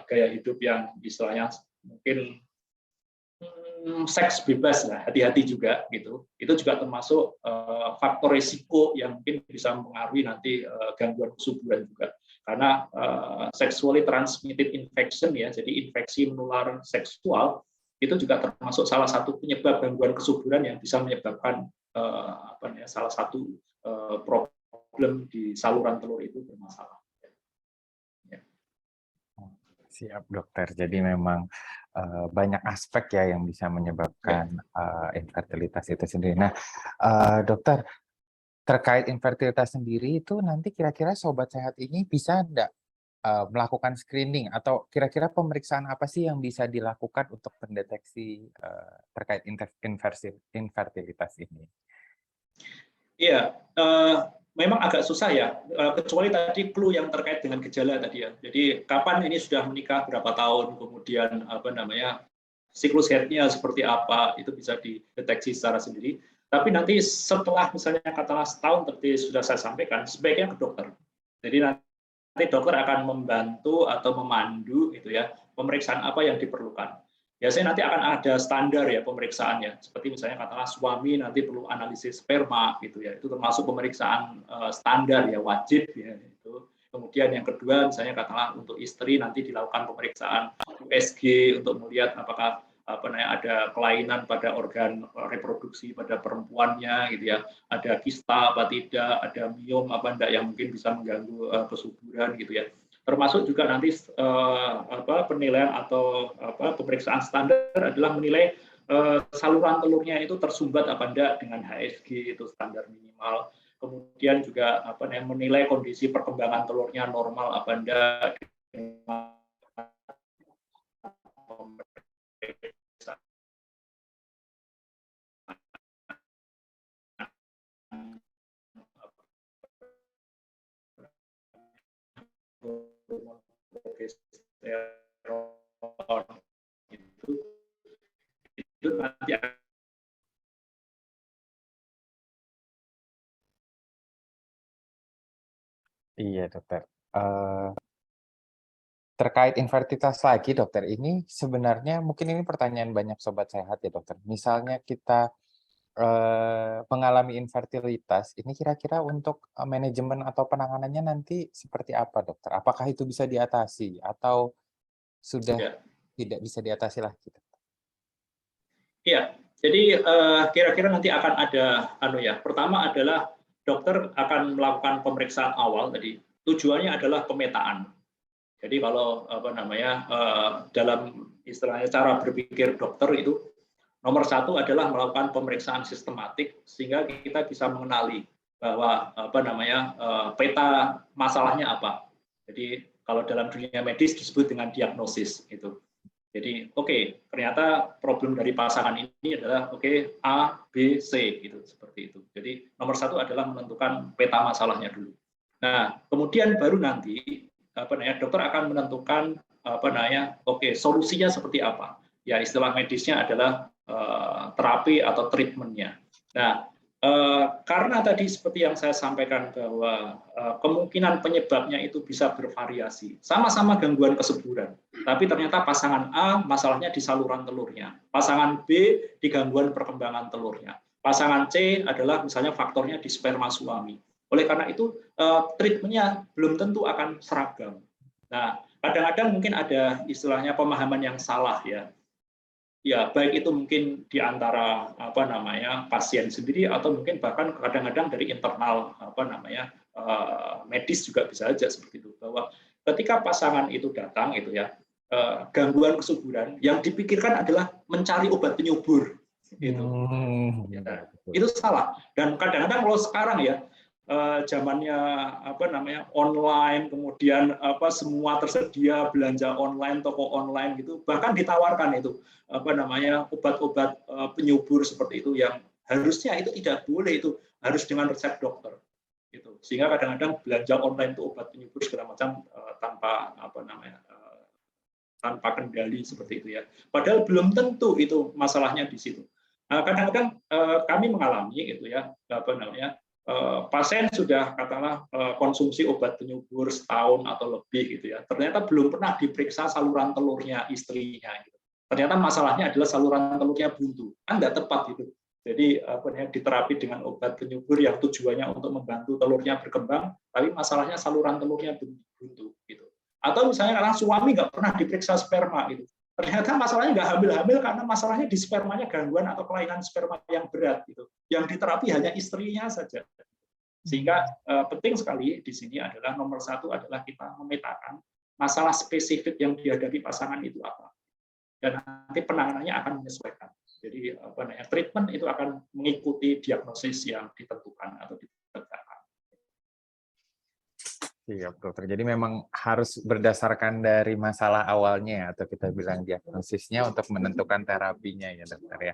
gaya hidup yang istilahnya mungkin seks bebas lah, hati-hati juga gitu. Itu juga termasuk faktor risiko yang mungkin bisa mempengaruhi nanti gangguan kesuburan juga. Karena sexually transmitted infection ya, jadi infeksi menular seksual itu juga termasuk salah satu penyebab gangguan kesuburan yang bisa menyebabkan salah satu problem di saluran telur itu bermasalah. Ya. Siap dokter. Jadi memang banyak aspek ya yang bisa menyebabkan infertilitas itu sendiri. Nah, dokter, terkait infertilitas sendiri itu nanti kira-kira sobat sehat ini bisa enggak melakukan screening atau kira-kira pemeriksaan apa sih yang bisa dilakukan untuk mendeteksi terkait infertilitas ini? Iya, memang agak susah ya, kecuali tadi clue yang terkait dengan gejala tadi ya. Jadi kapan ini sudah menikah, berapa tahun, kemudian siklus headnya seperti apa, itu bisa dideteksi secara sendiri. Tapi nanti setelah misalnya katakanlah setahun seperti sudah saya sampaikan, sebaiknya ke dokter. Jadi nanti dokter akan membantu atau memandu gitu ya, pemeriksaan apa yang diperlukan. Biasanya nanti akan ada standar ya pemeriksaannya, seperti misalnya katakanlah suami nanti perlu analisis sperma gitu ya, itu termasuk pemeriksaan standar ya, wajib ya itu. Kemudian yang kedua misalnya katakanlah untuk istri nanti dilakukan pemeriksaan USG untuk melihat apakah ada kelainan pada organ reproduksi pada perempuannya gitu ya, ada kista apa tidak, ada miom apa enggak yang mungkin bisa mengganggu kesuburan gitu ya. Termasuk juga nanti penilaian atau pemeriksaan standar adalah menilai saluran telurnya itu tersumbat apa enggak dengan HSG itu standar minimal. Kemudian juga menilai kondisi perkembangan telurnya normal apa enggak dengan progesteron itu. Terkait infertilitas lagi, dokter, ini sebenarnya mungkin ini pertanyaan banyak sobat sehat ya, dokter. Misalnya kita mengalami infertilitas, ini kira-kira untuk manajemen atau penanganannya nanti seperti apa, dokter? Apakah itu bisa diatasi atau sudah Ya. tidak bisa diatasi lagi? Iya, jadi kira-kira nanti akan ada pertama adalah dokter akan melakukan pemeriksaan awal tadi. Tujuannya adalah pemetaan. Jadi kalau dalam istilahnya cara berpikir dokter itu nomor satu adalah melakukan pemeriksaan sistematik sehingga kita bisa mengenali bahwa peta masalahnya apa. Jadi kalau dalam dunia medis disebut dengan diagnosis itu. Jadi ternyata problem dari pasangan ini adalah A, B, C gitu seperti itu. Jadi nomor satu adalah menentukan peta masalahnya dulu. Nah kemudian baru nanti dokter akan menentukan solusinya seperti apa. Ya istilah medisnya adalah terapi atau treatmentnya. Nah, karena tadi seperti yang saya sampaikan bahwa kemungkinan penyebabnya itu bisa bervariasi, sama-sama gangguan kesuburan, tapi ternyata pasangan A masalahnya di saluran telurnya, pasangan B di gangguan perkembangan telurnya, pasangan C adalah misalnya faktornya di sperma suami. Oleh karena itu, treatmentnya belum tentu akan seragam. Nah, kadang-kadang mungkin ada istilahnya pemahaman yang salah ya. Ya, baik itu mungkin di antara pasien sendiri atau mungkin bahkan kadang-kadang dari internal medis juga bisa aja seperti itu, bahwa ketika pasangan itu datang itu ya gangguan kesuburan yang dipikirkan adalah mencari obat penyubur gitu. Ya, itu salah. Dan kadang-kadang kalau sekarang ya zamannya online, kemudian semua tersedia, belanja online, toko online gitu, bahkan ditawarkan itu obat-obat penyubur seperti itu yang harusnya itu tidak boleh, itu harus dengan resep dokter gitu. Sehingga kadang-kadang belanja online itu obat penyubur segala macam tanpa kendali seperti itu ya. Padahal belum tentu itu masalahnya di situ. Nah, kadang-kadang kami mengalami gitu ya pasien sudah katakanlah konsumsi obat penyubur setahun atau lebih gitu ya, ternyata belum pernah diperiksa saluran telurnya istrinya gitu. Ternyata masalahnya adalah saluran telurnya buntu, kan nggak tepat gitu. Jadi diterapi dengan obat penyubur yang tujuannya untuk membantu telurnya berkembang, tapi masalahnya saluran telurnya buntu gitu. Atau misalnya karena suami nggak pernah diperiksa sperma gitu, ternyata masalahnya nggak hamil-hamil karena masalahnya di spermanya gangguan atau kelainan sperma yang berat gitu. Yang diterapi hanya istrinya saja. Sehingga penting sekali di sini adalah nomor satu adalah kita memetakan masalah spesifik yang dihadapi pasangan itu apa. Dan nanti penanganannya akan menyesuaikan. Jadi treatment itu akan mengikuti diagnosis yang ditentukan atau ditetapkan. Iya, dokter. Jadi memang harus berdasarkan dari masalah awalnya atau kita bilang diagnosisnya untuk menentukan terapinya ya, dokter ya.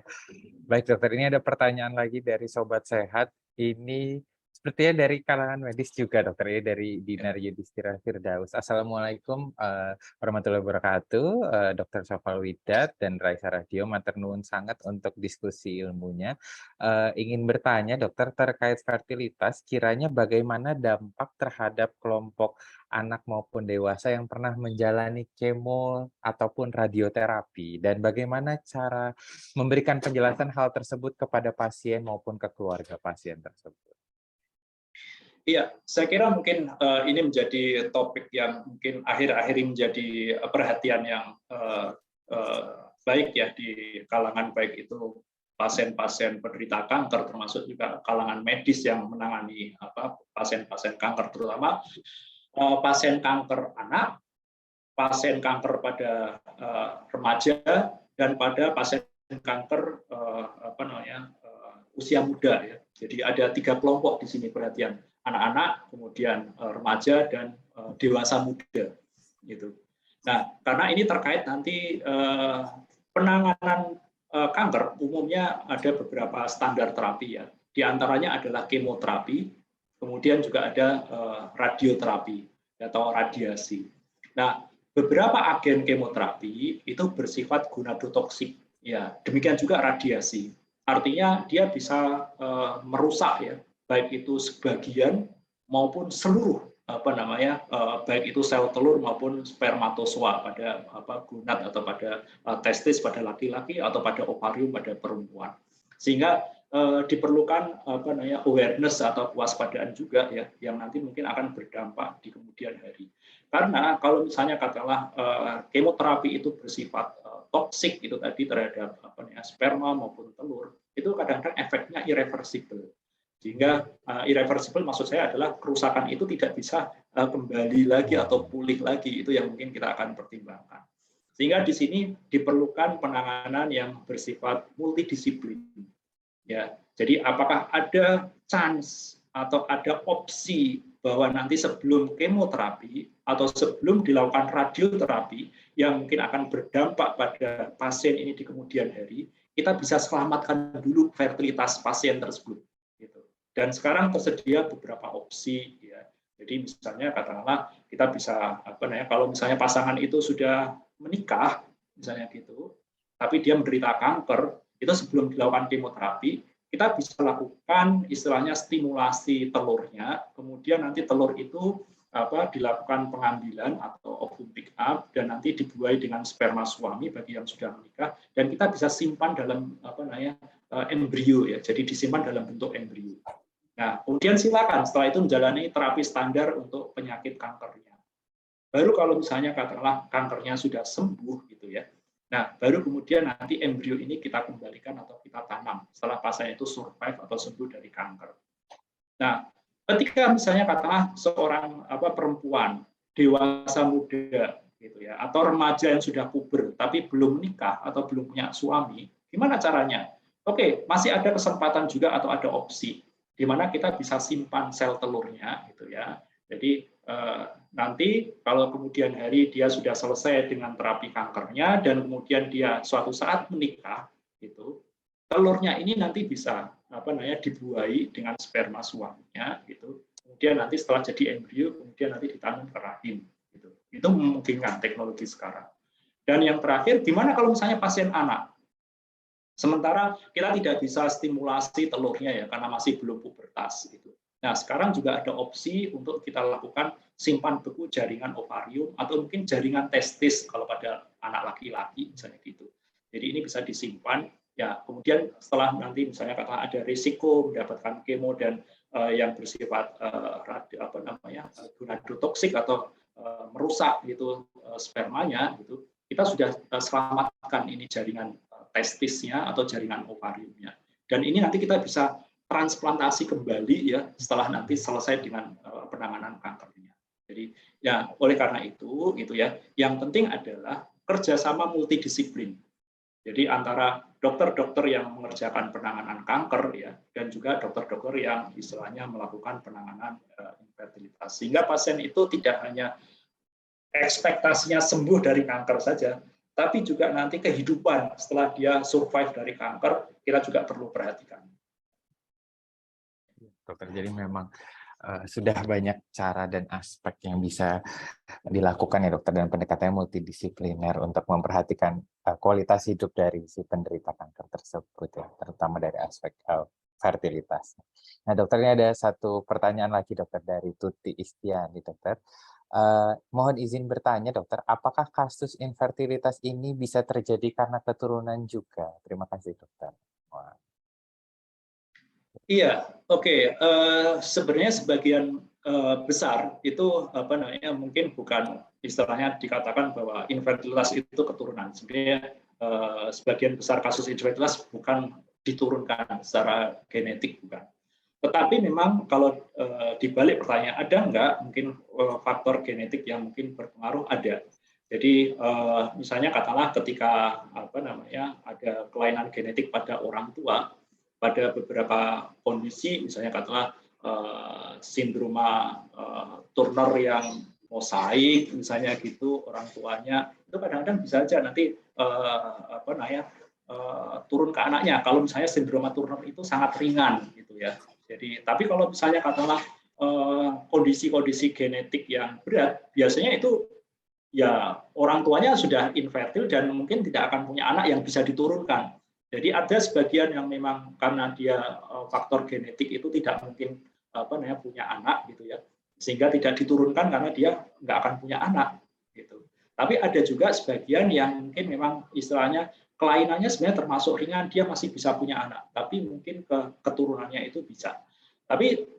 Baik, dokter, ini ada pertanyaan lagi dari sobat sehat. Ini sepertinya dari kalangan medis juga, dokter, ya, dari Dinar Yudhistira Firdaus. Assalamualaikum warahmatullahi wabarakatuh, Dr. Syafal Widat dan Raisa Radio. Matur nuwun sangat untuk diskusi ilmunya. Ingin bertanya, dokter, terkait fertilitas, kiranya bagaimana dampak terhadap kelompok anak maupun dewasa yang pernah menjalani kemo ataupun radioterapi, dan bagaimana cara memberikan penjelasan hal tersebut kepada pasien maupun ke keluarga pasien tersebut? Iya, saya kira mungkin ini menjadi topik yang mungkin akhir-akhir ini menjadi perhatian yang baik ya di kalangan baik itu pasien-pasien penderita kanker, termasuk juga kalangan medis yang menangani pasien-pasien kanker, terutama pasien kanker anak, pasien kanker pada remaja, dan pada pasien kanker usia muda ya. Jadi ada 3 kelompok di sini perhatian. Anak-anak, kemudian remaja, dan dewasa muda gitu. Nah, karena ini terkait nanti penanganan kanker umumnya ada beberapa standar terapi ya. Di antaranya adalah kemoterapi, kemudian juga ada radioterapi atau radiasi. Nah, beberapa agen kemoterapi itu bersifat gonadotoksik ya. Demikian juga radiasi. Artinya dia bisa merusak ya, baik itu sebagian maupun seluruh baik itu sel telur maupun spermatozoa pada gonad atau pada testis pada laki-laki atau pada ovarium pada perempuan. Sehingga diperlukan awareness atau kewaspadaan juga ya, yang nanti mungkin akan berdampak di kemudian hari. Karena kalau misalnya katakanlah kemoterapi itu bersifat toksik itu tadi terhadap sperma maupun telur, itu kadang-kadang efeknya irreversible. Sehingga irreversible maksud saya adalah kerusakan itu tidak bisa kembali lagi atau pulih lagi, itu yang mungkin kita akan pertimbangkan. Sehingga di sini diperlukan penanganan yang bersifat multidisiplin. Ya, jadi apakah ada chance atau ada opsi bahwa nanti sebelum kemoterapi atau sebelum dilakukan radioterapi yang mungkin akan berdampak pada pasien ini di kemudian hari, kita bisa selamatkan dulu fertilitas pasien tersebut. Gitu. Dan sekarang tersedia beberapa opsi. Ya. Jadi misalnya katakanlah kita bisa kalau misalnya pasangan itu sudah menikah, misalnya gitu, tapi dia menderita kanker, itu sebelum dilakukan kemoterapi, kita bisa lakukan istilahnya stimulasi telurnya, kemudian nanti telur itu dilakukan pengambilan atau ovum pick up dan nanti dibuai dengan sperma suami bagi yang sudah menikah, dan kita bisa simpan dalam embrio ya, jadi disimpan dalam bentuk embrio. Nah, kemudian silakan setelah itu menjalani terapi standar untuk penyakit kankernya. Baru kalau misalnya katakanlah kankernya sudah sembuh gitu ya. Nah, baru kemudian nanti embrio ini kita kembalikan atau kita tanam setelah pasien itu survive atau sembuh dari kanker. Nah, ketika misalnya katakanlah seorang perempuan dewasa muda gitu ya, atau remaja yang sudah puber tapi belum menikah atau belum punya suami, gimana caranya? Oke, masih ada kesempatan juga atau ada opsi di mana kita bisa simpan sel telurnya gitu ya. Jadi nanti kalau kemudian hari dia sudah selesai dengan terapi kankernya dan kemudian dia suatu saat menikah, gitu, telurnya ini nanti bisa dibuai dengan sperma suaminya, gitu. Kemudian nanti setelah jadi embrio, kemudian nanti ditanam ke rahim, gitu. Itu memungkinkan teknologi sekarang. Dan yang terakhir, gimana kalau misalnya pasien anak? Sementara kita tidak bisa stimulasi telurnya ya karena masih belum pubertas, gitu. Nah, sekarang juga ada opsi untuk kita lakukan simpan beku jaringan ovarium atau mungkin jaringan testis kalau pada anak laki-laki misalnya gitu. Jadi ini bisa disimpan ya. Kemudian setelah nanti misalnya kata ada risiko mendapatkan kemo dan yang bersifat gonadotoksik atau merusak gitu spermanya gitu, kita sudah selamatkan ini jaringan testisnya atau jaringan ovariumnya. Dan ini nanti kita bisa transplantasi kembali ya setelah nanti selesai dengan penanganan kankernya. Jadi ya oleh karena itu gitu ya, yang penting adalah kerjasama multidisiplin. Jadi antara dokter-dokter yang mengerjakan penanganan kanker ya dan juga dokter-dokter yang istilahnya melakukan penanganan infertilitas. Sehingga pasien itu tidak hanya ekspektasinya sembuh dari kanker saja, tapi juga nanti kehidupan setelah dia survive dari kanker kita juga perlu perhatikan. Dokter, jadi memang sudah banyak cara dan aspek yang bisa dilakukan ya dokter, dan pendekatannya multidisipliner untuk memperhatikan kualitas hidup dari si penderita kanker tersebut ya, terutama dari aspek fertilitas. Nah dokter, ini ada satu pertanyaan lagi dokter dari Tuti Istiani dokter. Mohon izin bertanya dokter, apakah kasus infertilitas ini bisa terjadi karena keturunan juga? Terima kasih dokter. Wah. Iya, oke. Sebenarnya sebagian besar itu mungkin bukan istilahnya dikatakan bahwa infertilitas itu keturunan. Sebenarnya sebagian besar kasus infertilitas bukan diturunkan secara genetik, bukan. Tetapi memang kalau dibalik pertanyaan, ada nggak mungkin faktor genetik yang mungkin berpengaruh? Ada. Jadi misalnya katakanlah ketika ada kelainan genetik pada orang tua, pada beberapa kondisi, misalnya katakanlah sindroma Turner yang mosaik, misalnya gitu, orang tuanya itu kadang-kadang bisa aja nanti turun ke anaknya. Kalau misalnya sindroma Turner itu sangat ringan, gitu ya. Jadi, tapi kalau misalnya katakanlah kondisi-kondisi genetik yang berat, biasanya itu ya orang tuanya sudah infertil dan mungkin tidak akan punya anak yang bisa diturunkan. Jadi ada sebagian yang memang karena dia faktor genetik itu tidak mungkin punya anak gitu ya. sehingga tidak diturunkan karena dia nggak akan punya anak gitu. Tapi ada juga sebagian yang mungkin memang istilahnya kelainannya sebenarnya termasuk ringan, dia masih bisa punya anak, tapi mungkin keturunannya itu bisa. Tapi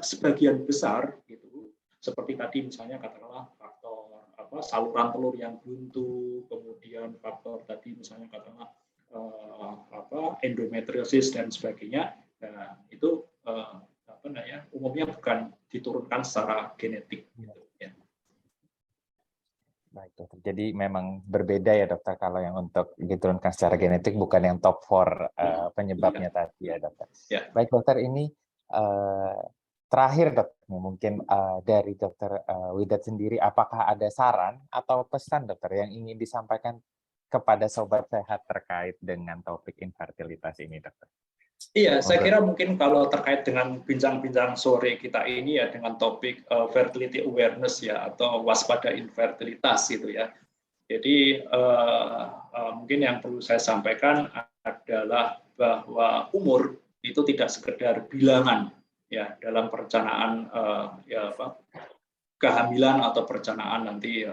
sebagian besar gitu, seperti tadi misalnya katakanlah faktor saluran telur yang buntu, kemudian faktor tadi misalnya katakanlah endometriosis dan sebagainya, nah, itu umumnya bukan diturunkan secara genetik. Gitu, ya. Baik, dokter. Jadi memang berbeda ya dokter kalau yang untuk diturunkan secara genetik bukan yang top 4 penyebabnya tadi ya dokter. Ya. Baik dokter, ini terakhir dokter, mungkin dari dokter Widat sendiri, apakah ada saran atau pesan dokter yang ingin disampaikan kepada sobat sehat terkait dengan topik infertilitas ini dokter? Iya, saya kira mungkin kalau terkait dengan bincang-bincang sore kita ini ya dengan topik fertility awareness ya atau waspada infertilitas gitu ya. Jadi mungkin yang perlu saya sampaikan adalah bahwa umur itu tidak sekedar bilangan ya dalam perencanaan kehamilan atau perencanaan nanti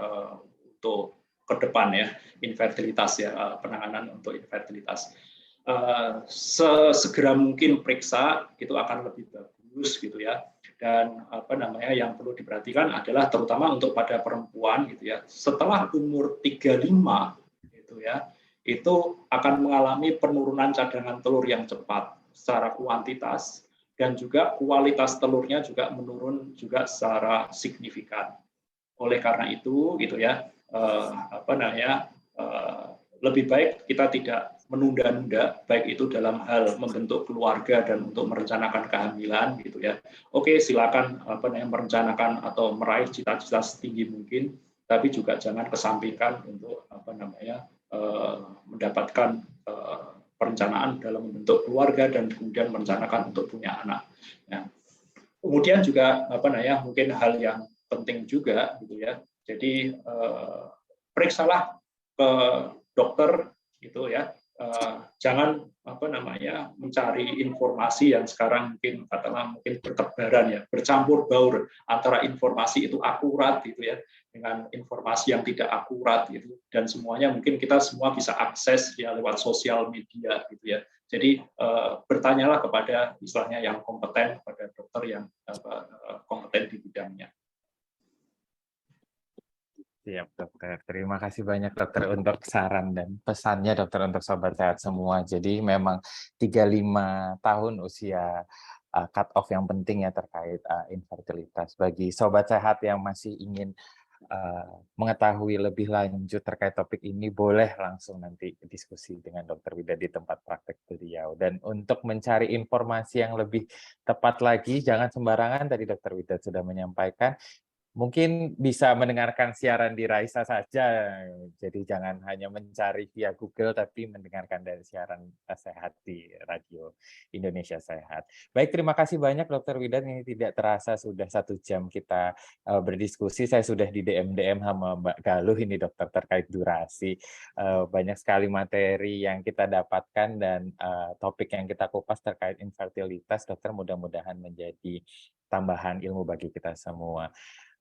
untuk ke depan ya infertilitas ya penanganan untuk infertilitas. Sesegera mungkin periksa itu akan lebih bagus gitu ya. Dan yang perlu diperhatikan adalah terutama untuk pada perempuan gitu ya. Setelah umur 35 gitu ya, itu akan mengalami penurunan cadangan telur yang cepat secara kuantitas dan juga kualitas telurnya juga menurun juga secara signifikan. Oleh karena itu gitu ya, lebih baik kita tidak menunda-nunda, baik itu dalam hal membentuk keluarga dan untuk merencanakan kehamilan gitu ya. Oke, silakan merencanakan atau meraih cita-cita setinggi mungkin, tapi juga jangan kesampingkan untuk mendapatkan perencanaan dalam membentuk keluarga dan kemudian merencanakan untuk punya anak. Ya. Kemudian juga mungkin hal yang penting juga gitu ya. Jadi periksalah ke dokter gitu ya. Jangan mencari informasi yang sekarang mungkin bertebaran ya, bercampur baur antara informasi itu akurat gitu ya dengan informasi yang tidak akurat gitu, dan semuanya mungkin kita semua bisa akses ya lewat sosial media gitu ya. Jadi bertanyalah kepada istilahnya yang kompeten, kepada dokter yang kompeten di bidangnya. Siap dokter, terima kasih banyak dokter untuk saran dan pesannya dokter untuk sobat sehat semua. Jadi memang 35 tahun usia cut off yang penting ya terkait infertilitas. Bagi sobat sehat yang masih ingin mengetahui lebih lanjut terkait topik ini, boleh langsung nanti diskusi dengan dokter Widat di tempat praktek beliau. Dan untuk mencari informasi yang lebih tepat lagi, jangan sembarangan, tadi dokter Widat sudah menyampaikan, mungkin bisa mendengarkan siaran di Raisa saja, jadi jangan hanya mencari via Google, tapi mendengarkan dari siaran sehat di Radio Indonesia Sehat. Baik, terima kasih banyak Dokter Widat, ini tidak terasa sudah 1 jam kita berdiskusi. Saya sudah di DM sama Mbak Galuh ini dokter terkait durasi. Banyak sekali materi yang kita dapatkan dan topik yang kita kupas terkait infertilitas, dokter, mudah-mudahan menjadi tambahan ilmu bagi kita semua.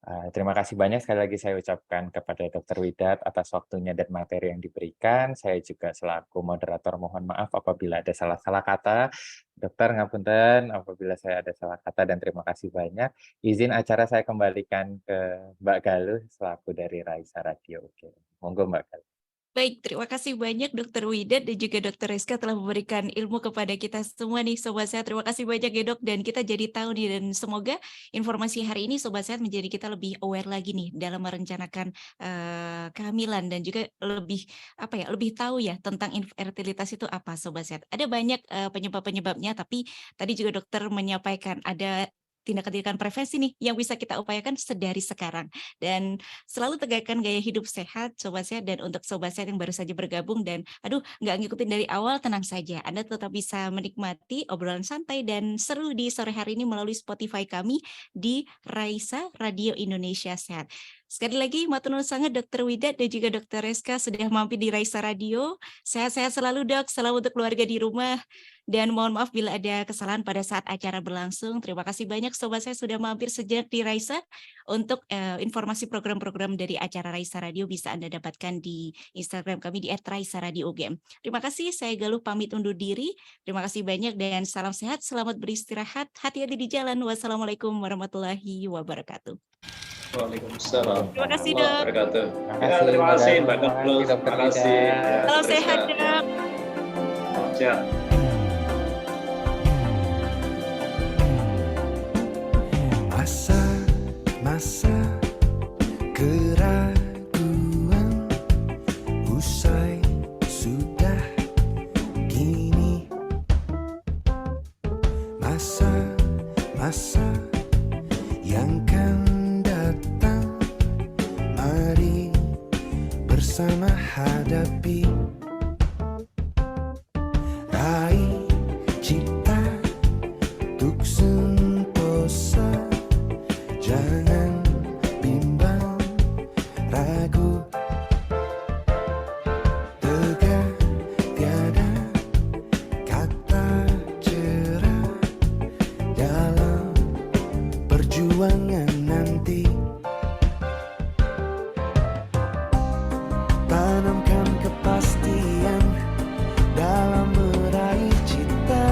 Terima kasih banyak sekali lagi saya ucapkan kepada Dr. Widat atas waktunya dan materi yang diberikan. Saya juga selaku moderator mohon maaf apabila ada salah-salah kata. Dokter, ngapunten apabila saya ada salah kata, dan terima kasih banyak. Izin acara saya kembalikan ke Mbak Galuh selaku dari Raisa Radio. Oke, monggo Mbak Galuh. Baik, terima kasih banyak Dr. Widat dan juga Dr. Rizka telah memberikan ilmu kepada kita semua nih Sobat Sehat. Terima kasih banyak ya Dok, dan kita jadi tahu nih, dan semoga informasi hari ini Sobat Sehat menjadi kita lebih aware lagi nih dalam merencanakan kehamilan, dan juga lebih lebih tahu ya tentang infertilitas itu apa Sobat Sehat. Ada banyak penyebab-penyebabnya, tapi tadi juga dokter menyampaikan ada tindakan-tindakan prevensi nih yang bisa kita upayakan sedari sekarang. Dan selalu tegakkan gaya hidup sehat Sobat Sehat. Dan untuk Sobat Sehat yang baru saja bergabung dan nggak ngikutin dari awal, tenang saja, Anda tetap bisa menikmati obrolan santai dan seru di sore hari ini melalui Spotify kami di Raisa Radio Indonesia Sehat. Sekali lagi, matur nuwun sangat Dr. Widat dan juga Dr. Reska sudah mampir di Raisa Radio. Sehat-sehat selalu dok, salam untuk keluarga di rumah. Dan mohon maaf bila ada kesalahan pada saat acara berlangsung. Terima kasih banyak sobat saya sudah mampir sejak di Raisa. Untuk informasi program-program dari acara Raisa Radio bisa Anda dapatkan di Instagram kami di @raisaradiogm. Terima kasih, saya Galuh pamit undur diri. Terima kasih banyak dan salam sehat, selamat beristirahat, hati-hati di jalan. Wassalamualaikum warahmatullahi wabarakatuh. Waalaikumsalam. Terima kasih, warahmatullahi Dok. wabarakatuh. Terima Ya, kasih, terima kasih Mbak Dr. Galuh. Terima kasih. Widat. Ya, Salam Dr. sehat, Rizka. Dok. Salam sehat. Masa-masa keraguan usai sudah kini. Masa-masa yang kan datang, mari bersama hadapi. Raih cita tuk sentosa, jangan bimbang ragu. Tegak tiada kata cerah dalam perjuangan nanti. Tanamkan kepastian dalam meraih cita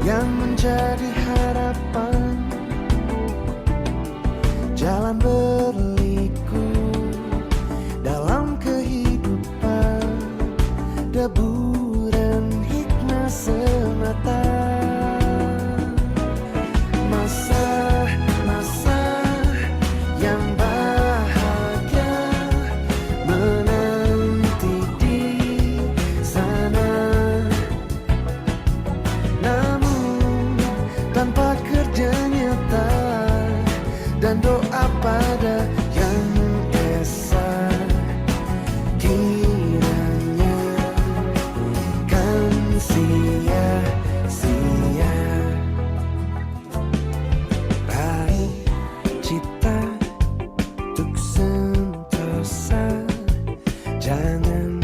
yang menjadi harapan. Jalan berliku dalam kehidupan, deburan hikmah semata. Masa-masa yang bahagia menanti di sana. Namun tanpa kerja nyata dan doa pada yang esa, kiranya kan sia-sia. Raih cita tuk sentosa, jangan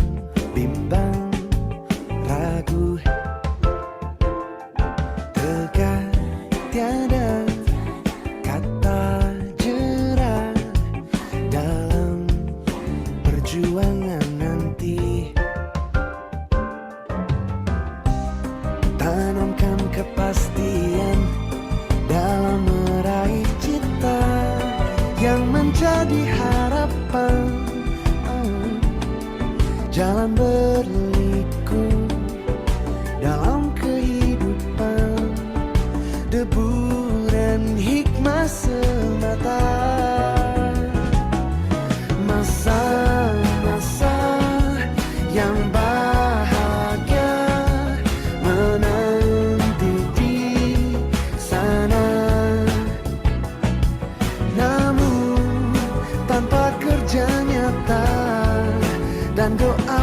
bimbang ragu. Tegak tiada kata jerah dalam perjuangan nanti. Tanamkan kepastian dalam meraih cita yang menjadi harapan. Jalan berliku dalam kehidupan, deburan hikmah semata. Masa-masa yang bahagia menanti di sana. Namun tanpa kerja nyata dan doa